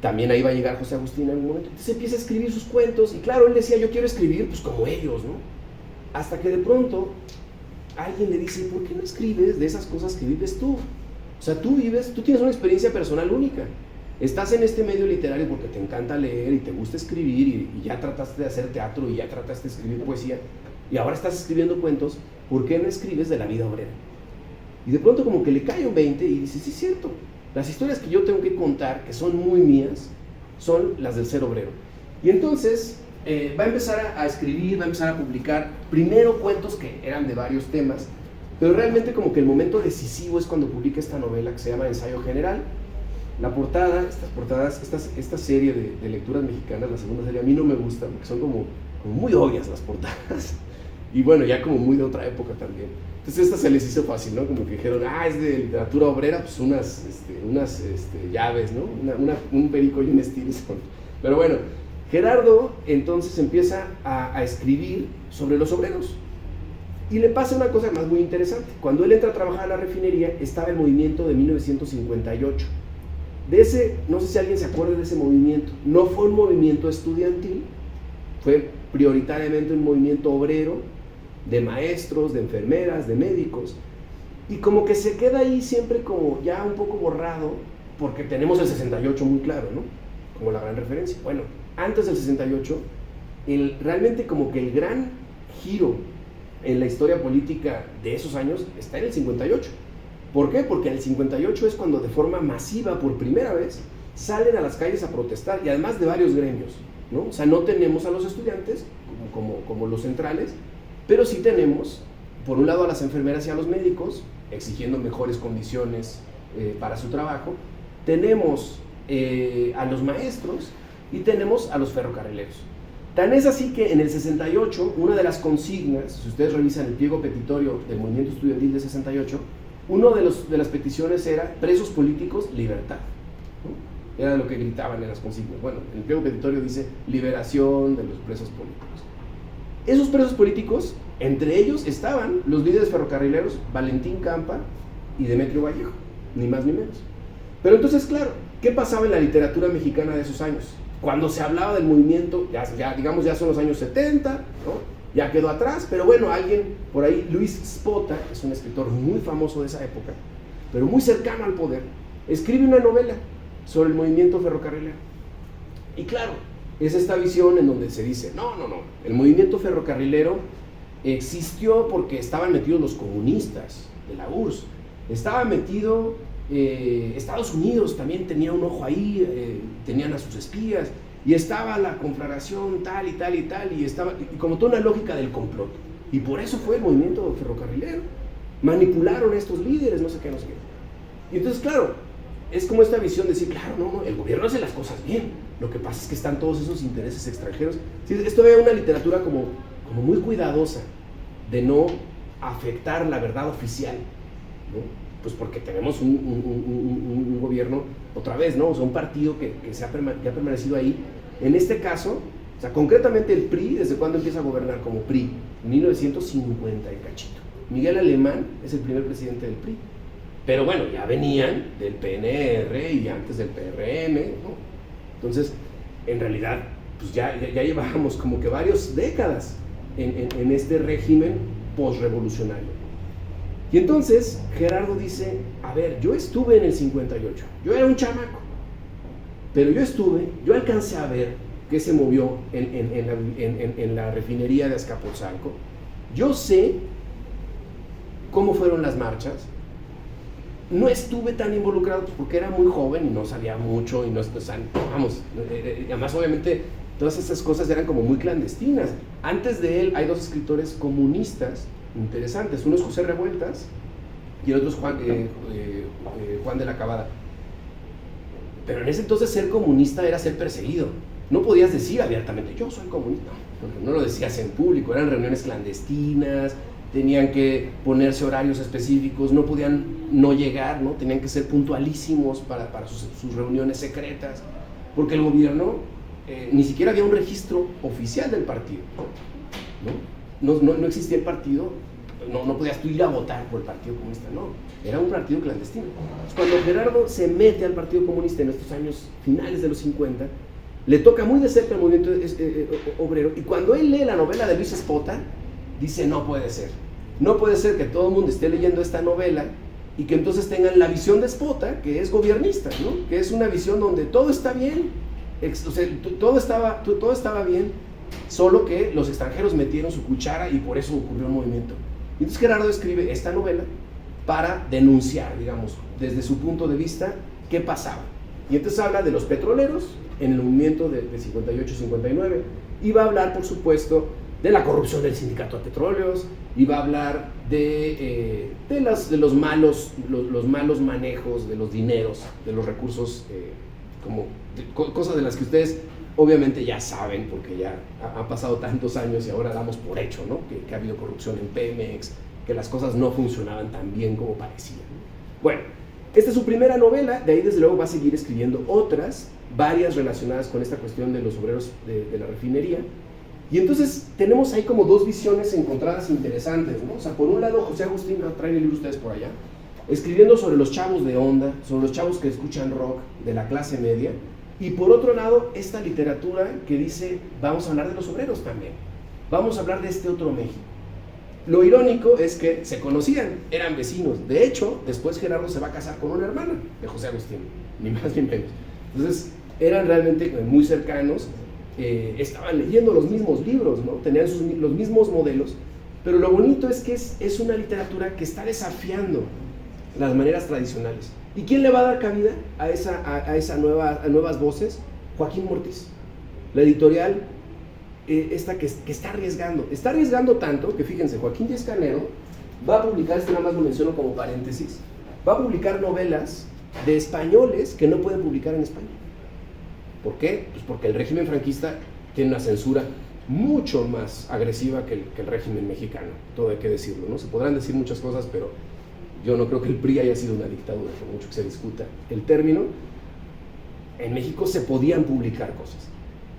También ahí va a llegar José Agustín en algún momento. Entonces empieza a escribir sus cuentos, y claro, él decía, yo quiero escribir pues como ellos, ¿no? Hasta que de pronto alguien le dice, ¿por qué no escribes de esas cosas que vives tú? O sea, tú tienes una experiencia personal única. Estás en este medio literario porque te encanta leer y te gusta escribir, y ya trataste de hacer teatro y ya trataste de escribir poesía, y ahora estás escribiendo cuentos, ¿por qué no escribes de la vida obrera? Y de pronto como que le cae un 20 y dice, sí es cierto, las historias que yo tengo que contar, que son muy mías, son las del ser obrero. Y entonces va a empezar a escribir, va a empezar a publicar primero cuentos que eran de varios temas, pero realmente como que el momento decisivo es cuando publica esta novela que se llama Ensayo General. La portada, esta serie de lecturas mexicanas, la segunda serie, a mí no me gusta, porque son como muy obvias las portadas, y bueno, ya como muy de otra época también. Entonces esta se les hizo fácil, ¿no? Como que dijeron, es de literatura obrera, pues unas llaves, ¿no? Un perico y un Stevenson. Pero bueno, Gerardo entonces empieza a escribir sobre los obreros. Y le pasa una cosa más muy interesante. Cuando él entra a trabajar a la refinería, estaba el movimiento de 1958. No sé si alguien se acuerda de ese movimiento. No fue un movimiento estudiantil, fue prioritariamente un movimiento obrero, de maestros, de enfermeras, de médicos, y como que se queda ahí siempre como ya un poco borrado, porque tenemos el 68 muy claro, ¿no? Como la gran referencia. Bueno, antes del 68, realmente como que el gran giro en la historia política de esos años está en el 58. ¿Por qué? Porque en el 58 es cuando de forma masiva, por primera vez, salen a las calles a protestar, y además de varios gremios, ¿no? O sea, no tenemos a los estudiantes como los centrales, pero sí tenemos, por un lado, a las enfermeras y a los médicos, exigiendo mejores condiciones para su trabajo, tenemos a los maestros y tenemos a los ferrocarrileros. Tan es así que en el 68, una de las consignas, si ustedes revisan el pliego petitorio del movimiento estudiantil de 68, una de las peticiones era presos políticos, libertad, ¿no? Era lo que gritaban en las consignas. Bueno, el pliego petitorio dice liberación de los presos políticos. Esos presos políticos, entre ellos estaban los líderes ferrocarrileros Valentín Campa y Demetrio Vallejo, ni más ni menos. Pero entonces, claro, ¿qué pasaba en la literatura mexicana de esos años? Cuando se hablaba del movimiento, digamos ya son los años 70, ¿no? Ya quedó atrás, pero bueno, alguien por ahí, Luis Spota, que es un escritor muy famoso de esa época, pero muy cercano al poder, escribe una novela sobre el movimiento ferrocarrilero. Y claro, es esta visión en donde se dice, no, el movimiento ferrocarrilero existió porque estaban metidos los comunistas de la URSS, estaba metido Estados Unidos, también tenía un ojo ahí, tenían a sus espías, y estaba la conflagración tal y tal y tal, y estaba y como toda una lógica del complot, y por eso fue el movimiento ferrocarrilero, manipularon a estos líderes, no sé qué. Y entonces, claro, es como esta visión de decir, claro, no, el gobierno hace las cosas bien, lo que pasa es que están todos esos intereses extranjeros. Sí, esto es una literatura como muy cuidadosa de no afectar la verdad oficial, ¿no? Pues porque tenemos un gobierno, otra vez, ¿no? O sea, un partido que ha permanecido ahí. En este caso, o sea, concretamente el PRI, ¿desde cuándo empieza a gobernar como PRI? En 1950 y cachito. Miguel Alemán es el primer presidente del PRI. Pero bueno, ya venían del PNR y antes del PRM, ¿no? Entonces, en realidad, pues ya llevábamos como que varias décadas en este régimen postrevolucionario. Y entonces Gerardo dice, a ver, yo estuve en el 58, yo era un chamaco, pero yo alcancé a ver qué se movió en la refinería de Azcapotzalco, yo sé cómo fueron las marchas, no estuve tan involucrado pues, porque era muy joven y no sabía mucho, y no, vamos, además obviamente todas estas cosas eran como muy clandestinas. Antes de él hay dos escritores comunistas interesantes, uno es José Revueltas y el otro es Juan de la Cabada. Pero en ese entonces ser comunista era ser perseguido, no podías decir abiertamente yo soy comunista, no lo decías en público, eran reuniones clandestinas, tenían que ponerse horarios específicos, no podían no llegar, ¿no? Tenían que ser puntualísimos para sus reuniones secretas, porque el gobierno ni siquiera había un registro oficial del partido, no existía el partido, no podías tú ir a votar por el Partido Comunista, no, era un partido clandestino. Entonces, cuando Gerardo se mete al Partido Comunista en estos años finales de los 50, le toca muy de cerca el movimiento obrero, y cuando él lee la novela de Luis Spota, dice, no puede ser que todo el mundo esté leyendo esta novela y que entonces tengan la visión de Spota, que es gobernista, ¿no? Que es una visión donde todo está bien, o sea, todo estaba bien, solo que los extranjeros metieron su cuchara y por eso ocurrió un movimiento. Y entonces Gerardo escribe esta novela para denunciar, digamos, desde su punto de vista, qué pasaba. Y entonces habla de los petroleros en el movimiento de 58-59, y va a hablar, por supuesto, de la corrupción del sindicato de petróleos, y va a hablar de los malos manejos de los dineros, de los recursos, cosas de las que ustedes obviamente ya saben, porque ya han pasado tantos años y ahora damos por hecho, ¿no? Que ha habido corrupción en Pemex, que las cosas no funcionaban tan bien como parecían, ¿no? Bueno, esta es su primera novela, de ahí desde luego va a seguir escribiendo otras, varias relacionadas con esta cuestión de los obreros de la refinería. Y entonces tenemos ahí como dos visiones encontradas interesantes, ¿no? O sea, por un lado José Agustín, traen el libro ustedes por allá, escribiendo sobre los chavos de onda, sobre los chavos que escuchan rock de la clase media, y por otro lado esta literatura que dice, vamos a hablar de los obreros también, vamos a hablar de este otro México. Lo irónico es que se conocían, eran vecinos, de hecho después Gerardo se va a casar con una hermana de José Agustín, ni más ni menos. Entonces eran realmente muy cercanos, estaban leyendo los mismos libros, ¿no? Tenían los mismos modelos, pero lo bonito es que es una literatura que está desafiando las maneras tradicionales. ¿Y quién le va a dar cabida a nuevas voces? Joaquín Mortis, la editorial esta que está arriesgando tanto que, fíjense, Joaquín Díez Canedo va a publicar, nada más lo menciono como paréntesis, va a publicar novelas de españoles que no pueden publicar en España. ¿Por qué? Pues porque el régimen franquista tiene una censura mucho más agresiva que el régimen mexicano, todo hay que decirlo, ¿no? Se podrán decir muchas cosas, pero yo no creo que el PRI haya sido una dictadura, por mucho que se discuta el término. En México se podían publicar cosas.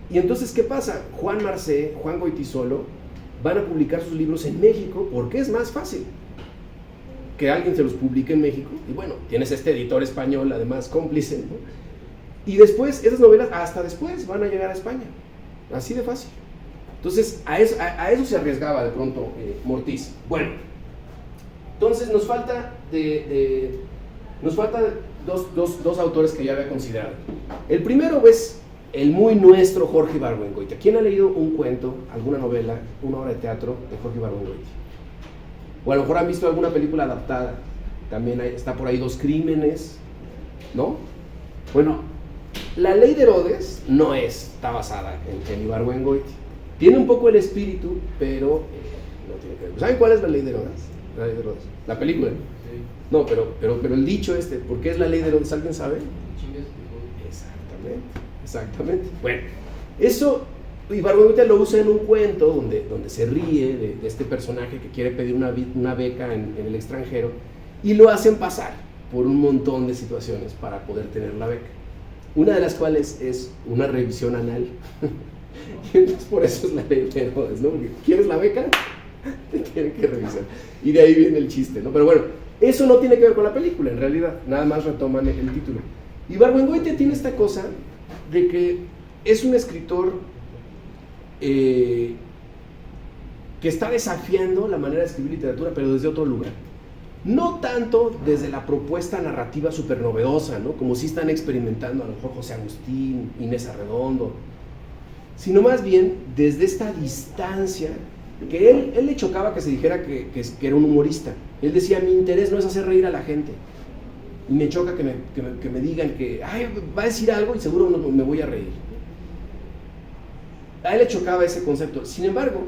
Y entonces, ¿qué pasa? Juan Marcé, Juan Goytisolo van a publicar sus libros en México porque es más fácil que alguien se los publique en México. Y bueno, tienes este editor español, además cómplice, ¿no? Y después, esas novelas hasta después van a llegar a España. Así de fácil. Entonces, a eso se arriesgaba de pronto Mortiz. Bueno, entonces nos falta dos autores que ya había considerado. El primero es el muy nuestro Jorge Ibargüengoitia. ¿Quién ha leído un cuento, alguna novela, una obra de teatro de Jorge Ibargüengoitia? O a lo mejor han visto alguna película adaptada. También está por ahí Dos Crímenes, ¿no? Bueno, La Ley de Herodes no está basada en Ibargüengoitia. Tiene un poco el espíritu, pero no tiene que ver. ¿Saben cuál es La Ley de Herodes? La Ley de Herodes. La película. Sí. No, pero el dicho ¿por qué es La Ley de Herodes? ¿Alguien sabe? Exactamente. Bueno, eso Ibargüengoitia lo usa en un cuento donde se ríe de este personaje que quiere pedir una beca en el extranjero y lo hacen pasar por un montón de situaciones para poder tener la beca. Una de las cuales es una revisión anal. Y entonces por eso es La Ley de Herodes, ¿no? Porque ¿quieres la beca? Te tienen que revisar. Y de ahí viene el chiste, ¿no? Pero bueno, eso no tiene que ver con la película, en realidad. Nada más retoman el título. Ibargüengoitia tiene esta cosa de que es un escritor que está desafiando la manera de escribir literatura, pero desde otro lugar. No tanto desde la propuesta narrativa súper novedosa, ¿no? Como si están experimentando a lo mejor José Agustín, Inés Arredondo, sino más bien desde esta distancia que él le chocaba que se dijera que era un humorista. Él decía, mi interés no es hacer reír a la gente, y me choca que me digan que va a decir algo y seguro me voy a reír. A él le chocaba ese concepto. Sin embargo,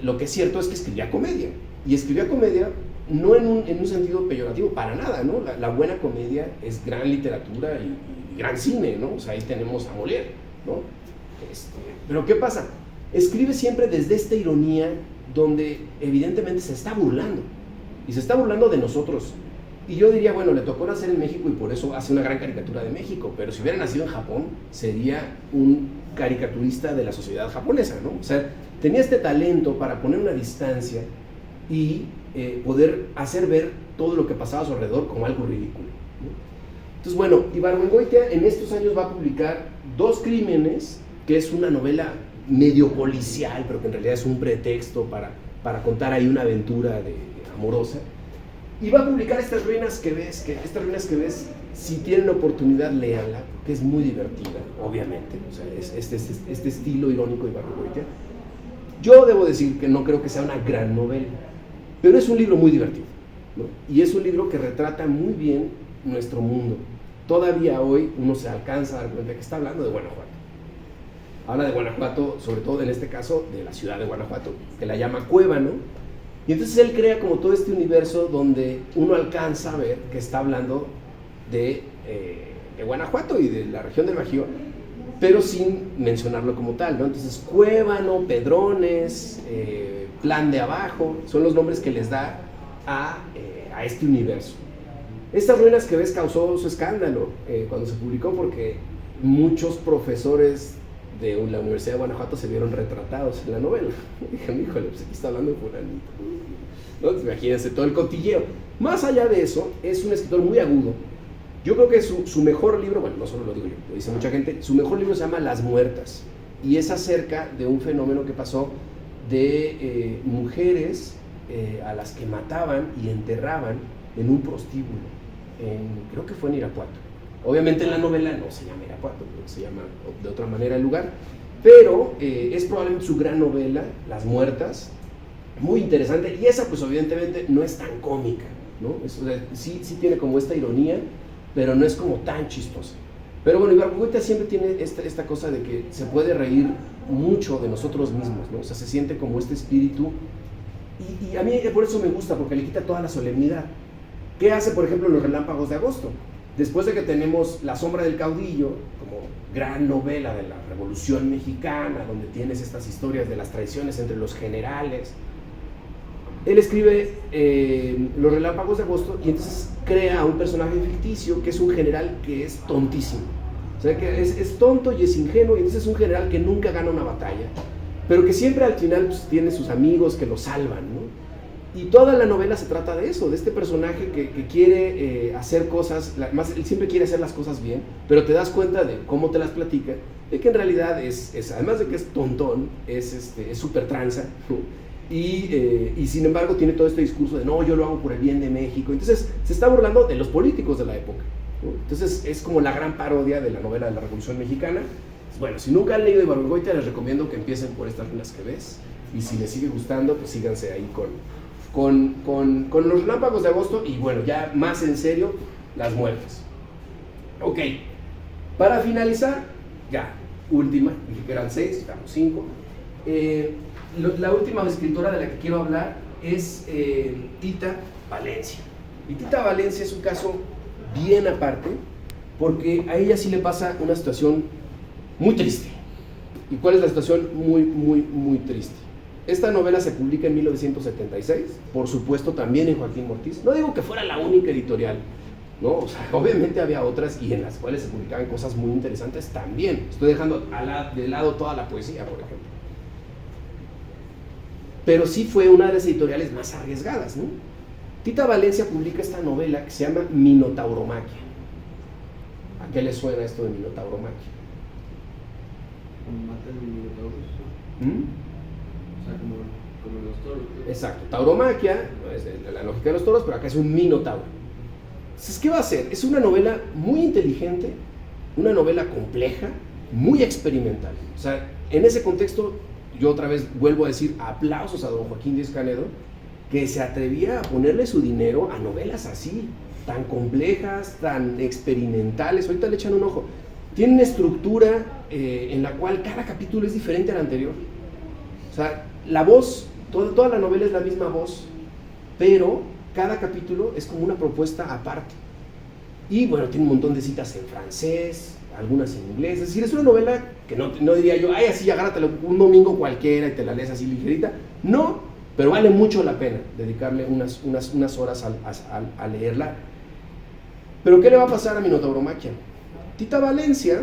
lo que es cierto es que escribía comedia, y escribía comedia no en un sentido peyorativo, para nada, ¿no? La buena comedia es gran literatura y gran cine, ¿no? O sea, ahí tenemos a Molière, ¿no? Pero ¿qué pasa? Escribe siempre desde esta ironía donde evidentemente se está burlando, y se está burlando de nosotros. Y yo diría, bueno, le tocó nacer en México y por eso hace una gran caricatura de México, pero si hubiera nacido en Japón, sería un caricaturista de la sociedad japonesa, ¿no? O sea, tenía este talento para poner una distancia y poder hacer ver todo lo que pasaba a su alrededor como algo ridículo, ¿no? Entonces, bueno, Ibargüengoitia en estos años va a publicar Dos Crímenes, que es una novela medio policial, pero que en realidad es un pretexto para contar ahí una aventura amorosa. Y va a publicar Estas ruinas que ves, si tienen oportunidad, léanla, porque es muy divertida, obviamente. O sea, este estilo irónico de Ibargüengoitia. Yo debo decir que no creo que sea una gran novela, pero es un libro muy divertido, ¿no? Y es un libro que retrata muy bien nuestro mundo. Todavía hoy uno se alcanza a dar cuenta que está hablando de Guanajuato. Habla de Guanajuato, sobre todo en este caso de la ciudad de Guanajuato, que la llama Cueva, ¿no? Y entonces él crea como todo este universo donde uno alcanza a ver que está hablando de Guanajuato y de la región del Bajío, pero sin mencionarlo como tal, ¿no? Entonces Cuébano, Pedrones, Plan de Abajo, son los nombres que les da a este universo. Estas ruinas que ves causó su escándalo cuando se publicó, porque muchos profesores de la Universidad de Guanajuato se vieron retratados en la novela. Dijeron, híjole, pues aquí está hablando de fulanito, ¿no? Entonces, imagínense todo el cotilleo. Más allá de eso, es un escritor muy agudo. Yo creo que su mejor libro, bueno, no solo lo digo yo, lo dice mucha gente, su mejor libro se llama Las Muertas, y es acerca de un fenómeno que pasó de mujeres a las que mataban y enterraban en un prostíbulo, creo que fue en Irapuato. Obviamente en la novela no se llama Irapuato, se llama de otra manera el lugar, pero es probablemente su gran novela, Las Muertas, muy interesante, y esa pues evidentemente no es tan cómica, ¿no? Sí tiene como esta ironía, pero no es como tan chistosa. Pero bueno, Ibargüengoitia siempre tiene esta cosa de que se puede reír mucho de nosotros mismos, ¿no? O sea, se siente como este espíritu Y a mí por eso me gusta, porque le quita toda la solemnidad. ¿Qué hace, por ejemplo, Los Relámpagos de Agosto? Después de que tenemos La Sombra del Caudillo, como gran novela de la Revolución Mexicana, donde tienes estas historias de las traiciones entre los generales, él escribe Los Relámpagos de Agosto y entonces crea a un personaje ficticio que es un general que es tontísimo. O sea, que es tonto y es ingenuo, y entonces es un general que nunca gana una batalla, pero que siempre al final pues, tiene sus amigos que lo salvan, ¿no? Y toda la novela se trata de eso, de este personaje que quiere hacer cosas, más él siempre quiere hacer las cosas bien, pero te das cuenta de cómo te las platica, de que en realidad además de que es tontón, es súper tranza, ¿no? Y sin embargo tiene todo este discurso de no, yo lo hago por el bien de México. Entonces se está burlando de los políticos de la época, ¿no? Entonces es como la gran parodia de la novela de la Revolución Mexicana. Bueno, si nunca han leído Ibargüengoitia, les recomiendo que empiecen por estas las que ves, y si les sigue gustando, pues síganse ahí con Los Relámpagos de Agosto, y bueno, ya más en serio, Las Muertes. Ok, para finalizar, ya, última, dije que eran 6, estamos 5. La última escritora de la que quiero hablar es Tita Valencia. Y Tita Valencia es un caso bien aparte, porque a ella sí le pasa una situación muy triste. ¿Y cuál es la situación? Muy, muy, muy triste. Esta novela se publica en 1976, por supuesto también en Joaquín Mortiz. No digo que fuera la única editorial, ¿no? O sea, obviamente había otras y en las cuales se publicaban cosas muy interesantes también. Estoy dejando de lado toda la poesía, por ejemplo. Pero sí fue una de las editoriales más arriesgadas, ¿no? Tita Valencia publica esta novela que se llama Minotauromaquia. ¿A qué le suena esto de Minotauromaquia? Matan minotauros. O sea, como los toros. Exacto, tauromaquia, es la lógica de los toros, pero acá es un minotauro. Entonces, ¿qué va a hacer? Es una novela muy inteligente, una novela compleja, muy experimental. O sea, en ese contexto, yo otra vez vuelvo a decir aplausos a don Joaquín Díez Canedo, que se atrevía a ponerle su dinero a novelas así, tan complejas, tan experimentales. Ahorita le echan un ojo. Tiene una estructura en la cual cada capítulo es diferente al anterior. O sea, la voz, toda la novela es la misma voz, pero cada capítulo es como una propuesta aparte. Y bueno, tiene un montón de citas en francés, algunas en inglés. Es decir, es una novela que no diría yo, ay, así agárratelo un domingo cualquiera y te la lees así ligerita. No, pero vale mucho la pena dedicarle unas horas a leerla. Pero ¿qué le va a pasar a Minotauromaquia? Tita Valencia,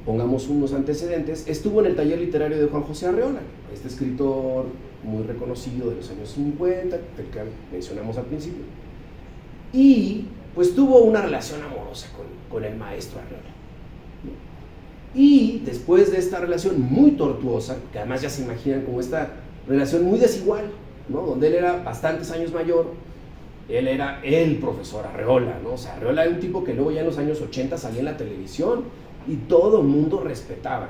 pongamos unos antecedentes, estuvo en el taller literario de Juan José Arreola, este escritor muy reconocido de los años 50, del que mencionamos al principio, y pues tuvo una relación amorosa con el maestro Arreola. Y después de esta relación muy tortuosa, que además ya se imaginan como esta relación muy desigual, ¿no? Donde él era bastantes años mayor, él era el profesor Arreola, ¿no? O sea, Arreola era un tipo que luego ya en los años 80 salía en la televisión y todo el mundo respetaba.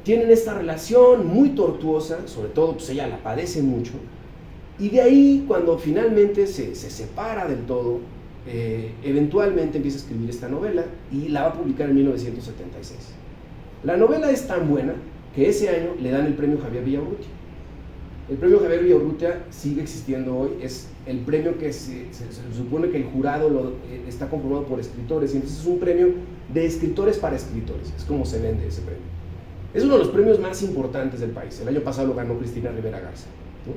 Tienen esta relación muy tortuosa, sobre todo pues ella la padece mucho, y de ahí cuando finalmente se separa del todo, eventualmente empieza a escribir esta novela y la va a publicar en 1976. La novela es tan buena que ese año le dan el premio Javier Villaurrutia. El premio Javier Villaurrutia sigue existiendo hoy, es el premio que se supone que el jurado está conformado por escritores, y entonces es un premio de escritores para escritores, es como se vende ese premio. Es uno de los premios más importantes del país. El año pasado lo ganó Cristina Rivera Garza, ¿no?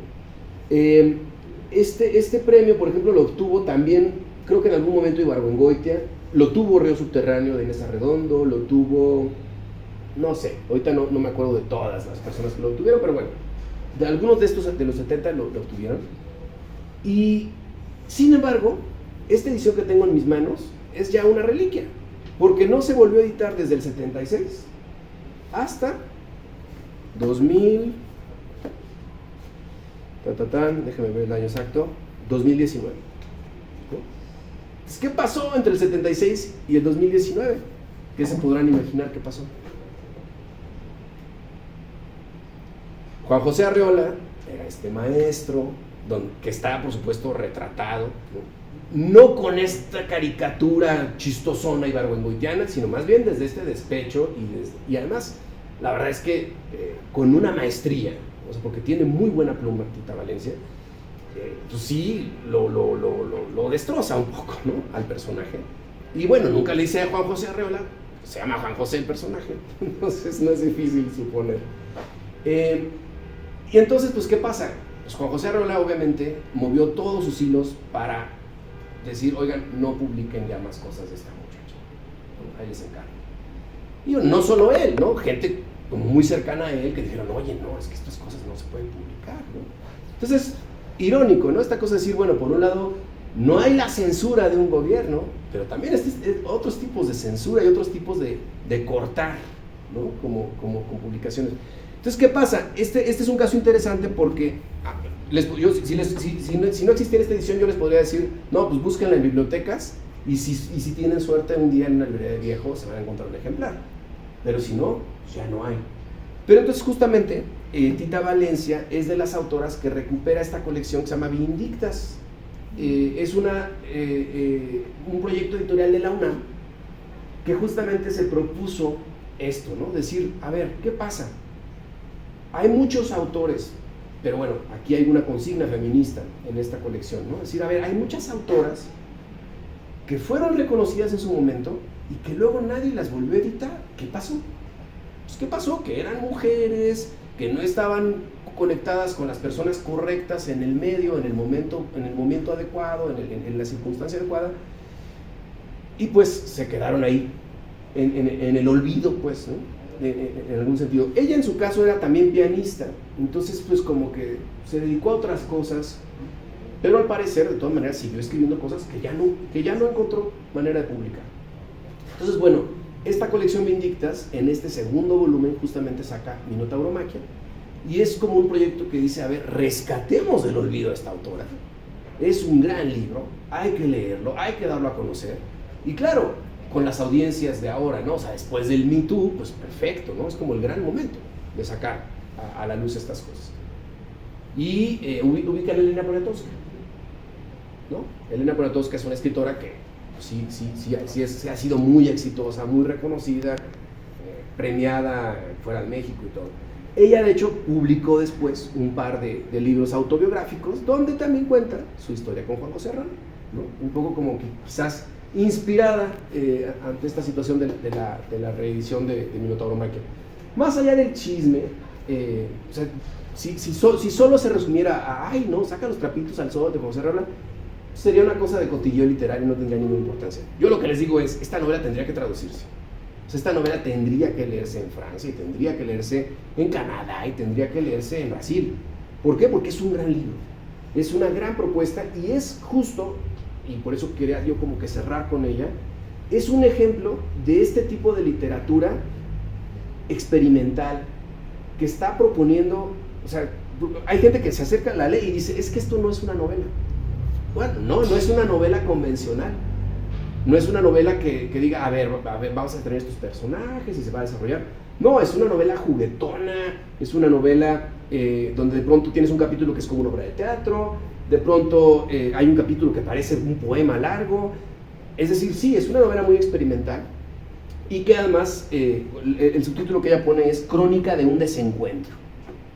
Este premio, por ejemplo, lo obtuvo también, creo que en algún momento Ibargüengoitia, lo tuvo Río Subterráneo de Inés Arredondo, lo tuvo, no sé, ahorita no me acuerdo de todas las personas que lo obtuvieron, pero bueno, de algunos de estos de los 70 lo obtuvieron. Y sin embargo, esta edición que tengo en mis manos es ya una reliquia, porque no se volvió a editar desde el 76 hasta 2000, déjame ver el año exacto, 2019. ¿Qué pasó entre el 76 y el 2019? ¿Qué se podrán imaginar que pasó? Juan José Arreola era este maestro, que está, por supuesto, retratado, no con esta caricatura chistosona ibargüengoitiana, sino más bien desde este despecho y además, la verdad es que con una maestría, o sea, porque tiene muy buena pluma Tita Valencia, pues sí, lo destroza un poco, ¿no? Al personaje. Y bueno, nunca le dice a Juan José Arreola, se llama Juan José el personaje, entonces no es difícil suponer. Y entonces, pues, ¿qué pasa? Pues Juan José Arreola obviamente movió todos sus hilos para decir, oigan, no publiquen ya más cosas de esta muchacha, ¿no? Ahí les encargo. Y no solo él, ¿no? Gente como muy cercana a él que dijeron, oye, no, es que estas cosas no se pueden publicar, ¿no? Entonces, irónico, ¿no? Esta cosa de decir, bueno, por un lado, no hay la censura de un gobierno, pero también otros tipos de censura y otros tipos de cortar, ¿no? Como publicaciones. Entonces, ¿qué pasa? Este es un caso interesante porque si no existiera esta edición, yo les podría decir, no, pues búsquenla en bibliotecas y si tienen suerte un día en una librería de viejo se van a encontrar un ejemplar. Pero si no, ya no hay. Pero entonces justamente Tita Valencia es de las autoras que recupera esta colección que se llama Vindictas. Es un proyecto editorial de la UNAM que justamente se propuso esto, ¿no? Decir, a ver, ¿qué pasa? Hay muchos autores, pero bueno, aquí hay una consigna feminista en esta colección, ¿no? Es decir, a ver, hay muchas autoras que fueron reconocidas en su momento y que luego nadie las volvió a editar. ¿Qué pasó? Pues, ¿qué pasó? Que eran mujeres, que no estaban conectadas con las personas correctas en el medio, en el momento adecuado, en la circunstancia adecuada, y pues se quedaron ahí, en el olvido, pues, ¿no? En algún sentido. Ella en su caso era también pianista, entonces pues como que se dedicó a otras cosas, pero al parecer de todas maneras siguió escribiendo cosas que ya no encontró manera de publicar. Entonces bueno, esta colección Vindictas en este segundo volumen justamente saca Minotauromaquia y es como un proyecto que dice, a ver, rescatemos del olvido a esta autora, es un gran libro, hay que leerlo, hay que darlo a conocer y claro, con las audiencias de ahora, ¿no? O sea, después del Me Too, pues perfecto, ¿no? Es como el gran momento de sacar a la luz estas cosas. Y ubican a Elena Poniatowska, ¿no? Elena Poniatowska es una escritora que sí ha sido muy exitosa, muy reconocida, premiada fuera de México y todo. Ella, de hecho, publicó después un par de libros autobiográficos donde también cuenta su historia con Juan José Arreola, ¿no? Un poco como que quizás inspirada ante esta situación de la reedición de Minotauromaquia. Más allá del chisme, o sea, si solo se resumiera a, ay, no, saca los trapitos al sol de José Arreola, sería una cosa de cotilleo literario y no tendría ninguna importancia. Yo lo que les digo es, esta novela tendría que traducirse. O sea, esta novela tendría que leerse en Francia, y tendría que leerse en Canadá, y tendría que leerse en Brasil. ¿Por qué? Porque es un gran libro, es una gran propuesta y es justo, y por eso quería yo como que cerrar con ella, es un ejemplo de este tipo de literatura experimental que está proponiendo, o sea, hay gente que se acerca a la ley y dice, es que esto no es una novela. Bueno, no es una novela convencional, no es una novela que diga, a ver, vamos a tener estos personajes y se va a desarrollar. No, es una novela juguetona, es una novela donde de pronto tienes un capítulo que es como una obra de teatro, de pronto hay un capítulo que parece un poema largo, es decir, sí, es una novela muy experimental y que además el subtítulo que ella pone es Crónica de un desencuentro,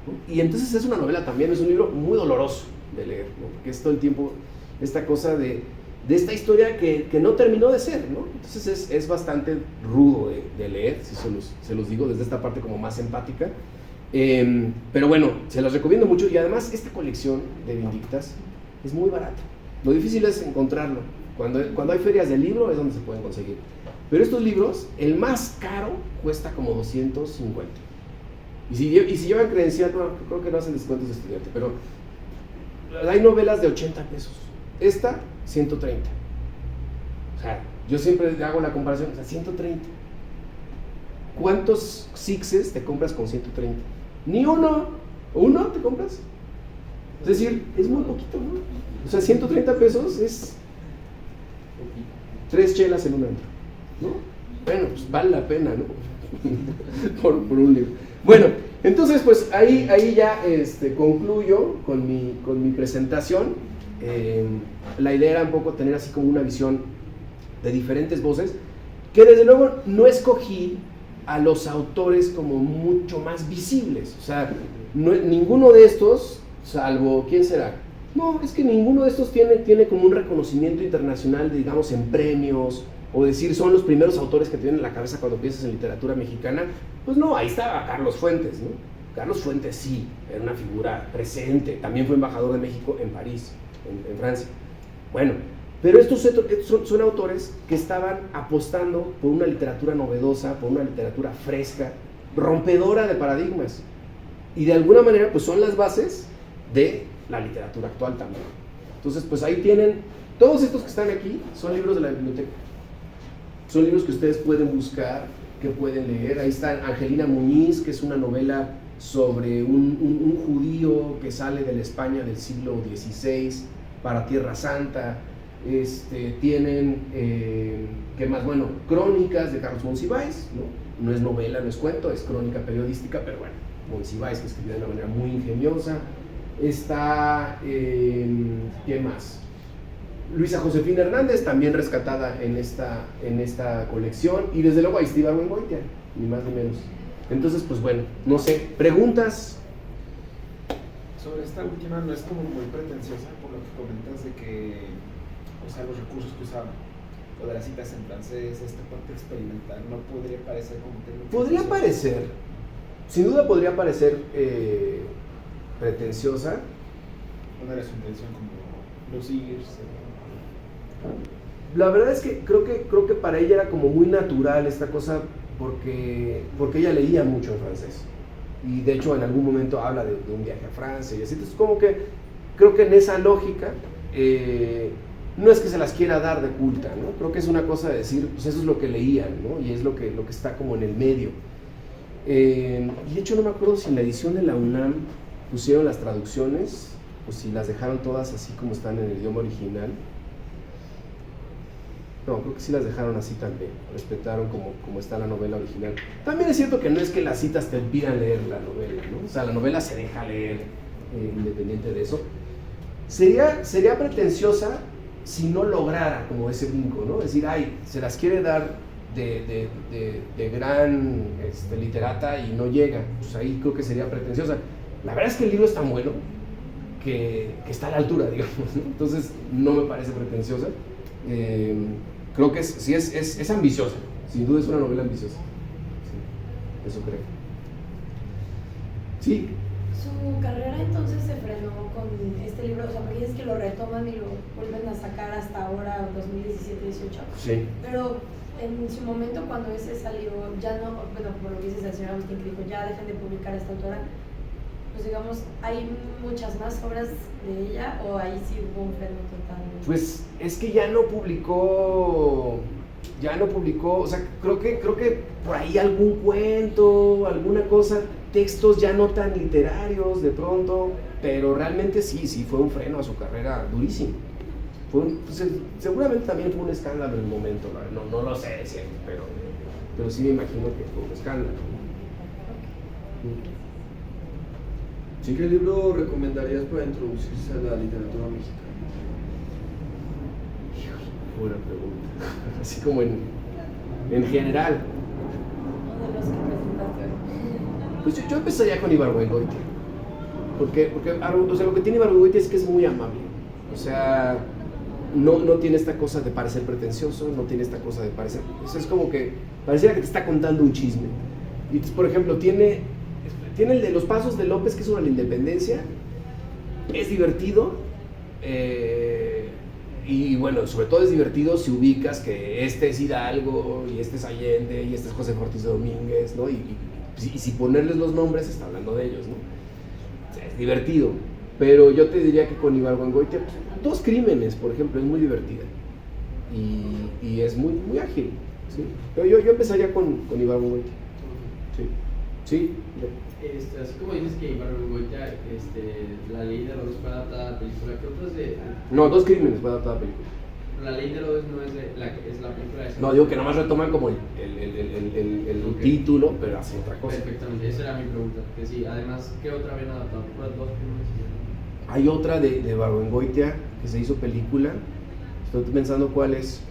¿no? Y entonces es una novela también, es un libro muy doloroso de leer, ¿no? Porque es todo el tiempo esta cosa de esta historia que no terminó de ser, ¿no? Entonces es bastante rudo de leer, si se los digo desde esta parte como más empática. Pero bueno, se las recomiendo mucho y además esta colección de Vindictas es muy barata. Lo difícil es encontrarlo. Cuando hay ferias de libro es donde se pueden conseguir. Pero estos libros, el más caro cuesta como 250. Y si llevan credencial, no, creo que no hacen descuentos de estudiante, pero hay novelas de 80 pesos. Esta, 130. O sea, yo siempre hago la comparación, o sea, 130. ¿Cuántos sixes te compras con 130? Ni uno te compras. Es decir, es muy poquito, ¿no? O sea, 130 pesos es 3 chelas en un antro, ¿no? Bueno, pues vale la pena, ¿no? por un libro. Bueno, entonces pues ahí ya concluyo con mi presentación. La idea era un poco tener así como una visión de diferentes voces, que desde luego no escogí a los autores como mucho más visibles. O sea, ninguno de estos, salvo, ¿quién será? No, es que ninguno de estos tiene como un reconocimiento internacional, digamos, en premios, o decir, son los primeros autores que te vienen en la cabeza cuando piensas en literatura mexicana. Pues no, ahí estaba Carlos Fuentes, ¿no? Carlos Fuentes sí, era una figura presente, también fue embajador de México en París, en Francia. Bueno, pero estos son autores que estaban apostando por una literatura novedosa, por una literatura fresca, rompedora de paradigmas. Y de alguna manera, pues son las bases de la literatura actual también. Entonces, pues ahí tienen, todos estos que están aquí son libros de la biblioteca. Son libros que ustedes pueden buscar, que pueden leer. Ahí está Angelina Muñiz, que es una novela sobre un judío que sale de la España del siglo XVI para Tierra Santa. Tienen, ¿qué más? Bueno, Crónicas de Carlos Monsiváis, ¿no? No es novela, no es cuento, es crónica periodística, pero bueno, Monsiváis, que escribió de una manera muy ingeniosa. Está, ¿qué más? Luisa Josefina Hernández, también rescatada en esta colección, y desde luego ahí está Ibargüengoitia, ni más ni menos. Entonces, pues bueno, no sé, ¿preguntas? Sobre esta última, no es como muy pretenciosa por lo que comentas de que, o sea, los recursos que usaban, o de las citas en francés, esta parte experimental, ¿no podría parecer como que... Podría parecer, sin duda podría parecer pretenciosa. ¿No era su intención como lucir? La verdad es que creo que para ella era como muy natural esta cosa, porque ella leía mucho en francés. Y de hecho en algún momento habla de un viaje a Francia y así. Entonces como que creo que en esa lógica no es que se las quiera dar de culta, ¿no? Creo que es una cosa de decir, pues eso es lo que leían, ¿no? Y es lo que está como en el medio. Y de hecho no me acuerdo si en la edición de la UNAM pusieron las traducciones o si las dejaron todas así como están en el idioma original. No, creo que sí las dejaron así también, respetaron como está la novela original. También es cierto que no es que las citas te impidan leer la novela, ¿no? O sea, la novela se deja leer independiente de eso. Sería pretenciosa si no lograra como ese brinco, ¿no? Decir, ay, se las quiere dar de gran literata y no llega. Pues ahí creo que sería pretenciosa. La verdad es que el libro es tan bueno que está a la altura, digamos, ¿no? Entonces no me parece pretenciosa. Creo que sí es ambiciosa, sin duda es una novela ambiciosa. Sí, eso creo. Sí. Su carrera entonces se frenó con este libro, o sea, porque dices que lo retoman y lo vuelven a sacar hasta ahora, 2017-18. Sí. Pero en su momento, cuando ese salió, ya no, bueno, por lo que dices el señor Agustín, que dijo, ya dejen de publicar a esta autora, pues digamos, ¿hay muchas más obras de ella o ahí sí hubo un freno total? Pues es que ya no publicó, o sea, creo que por ahí algún cuento, alguna cosa, textos ya no tan literarios de pronto, pero realmente sí fue un freno a su carrera durísimo. Pues, seguramente también fue un escándalo en el momento, no lo sé decir, pero sí me imagino que fue un escándalo. ¿Sí? ¿Qué libro recomendarías para introducirse a la literatura mexicana? Buena pregunta. Así como en general. Uno de los que presentaste hoy. Pues yo empezaría con Ibargüengoitia. Porque o sea, lo que tiene Ibargüengoitia es que es muy amable. O sea, no tiene esta cosa de parecer pretencioso, no tiene esta cosa de parecer... Eso es como que pareciera que te está contando un chisme. Y entonces, por ejemplo, tiene el de Los Pasos de López, que es sobre la independencia. Es divertido. Y bueno, sobre todo es divertido si ubicas que este es Hidalgo, y este es Allende, y este es José Ortiz de Domínguez, ¿no? Y si ponerles los nombres, está hablando de ellos, ¿no? O sea, es divertido. Pero yo te diría que con Ibargüengoitia, pues, Dos Crímenes, por ejemplo, es muy divertida. Y es muy, muy ágil, ¿sí? Pero yo empezaría con Ibargüengoitia. Sí. Así como dices que Ibargüengoitia, La Ley de Herodes fue adaptada a la película, ¿qué otras de...? No, Dos Crímenes fue adaptada a la película. La Ley de Herodes no es es la película de... No, digo que nomás retoman como el Okay. título, pero hace otra cosa. Perfectamente, esa era mi pregunta. Que sí, además, ¿qué otra habían adaptado? ¿Las Dos Crímenes? Hay otra de Ibargüengoitia que se hizo película. Estoy pensando cuál es.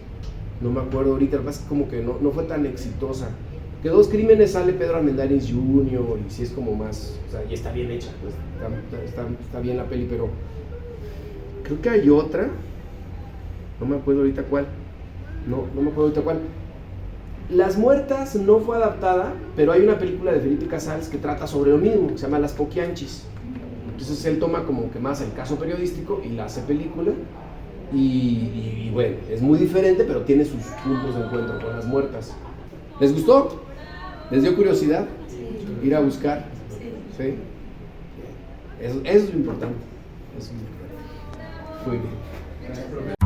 No me acuerdo ahorita. Lo que pasa es que como que no fue tan exitosa. Que Dos Crímenes sale Pedro Armendáriz Jr. y sí es como más, o sea, y está bien hecha, pues, está bien la peli, pero creo que hay otra, no me acuerdo ahorita cuál, no me acuerdo ahorita cuál. Las Muertas no fue adaptada, pero hay una película de Felipe Casals que trata sobre lo mismo, que se llama Las Poquianchis. Entonces él toma como que más el caso periodístico y la hace película, y bueno, es muy diferente, pero tiene sus puntos de encuentro con Las Muertas. ¿Les gustó? ¿Les dio curiosidad? Sí. Ir a buscar. Sí. ¿Sí? Eso es lo importante. Eso es lo importante. Muy bien. Gracias, profe.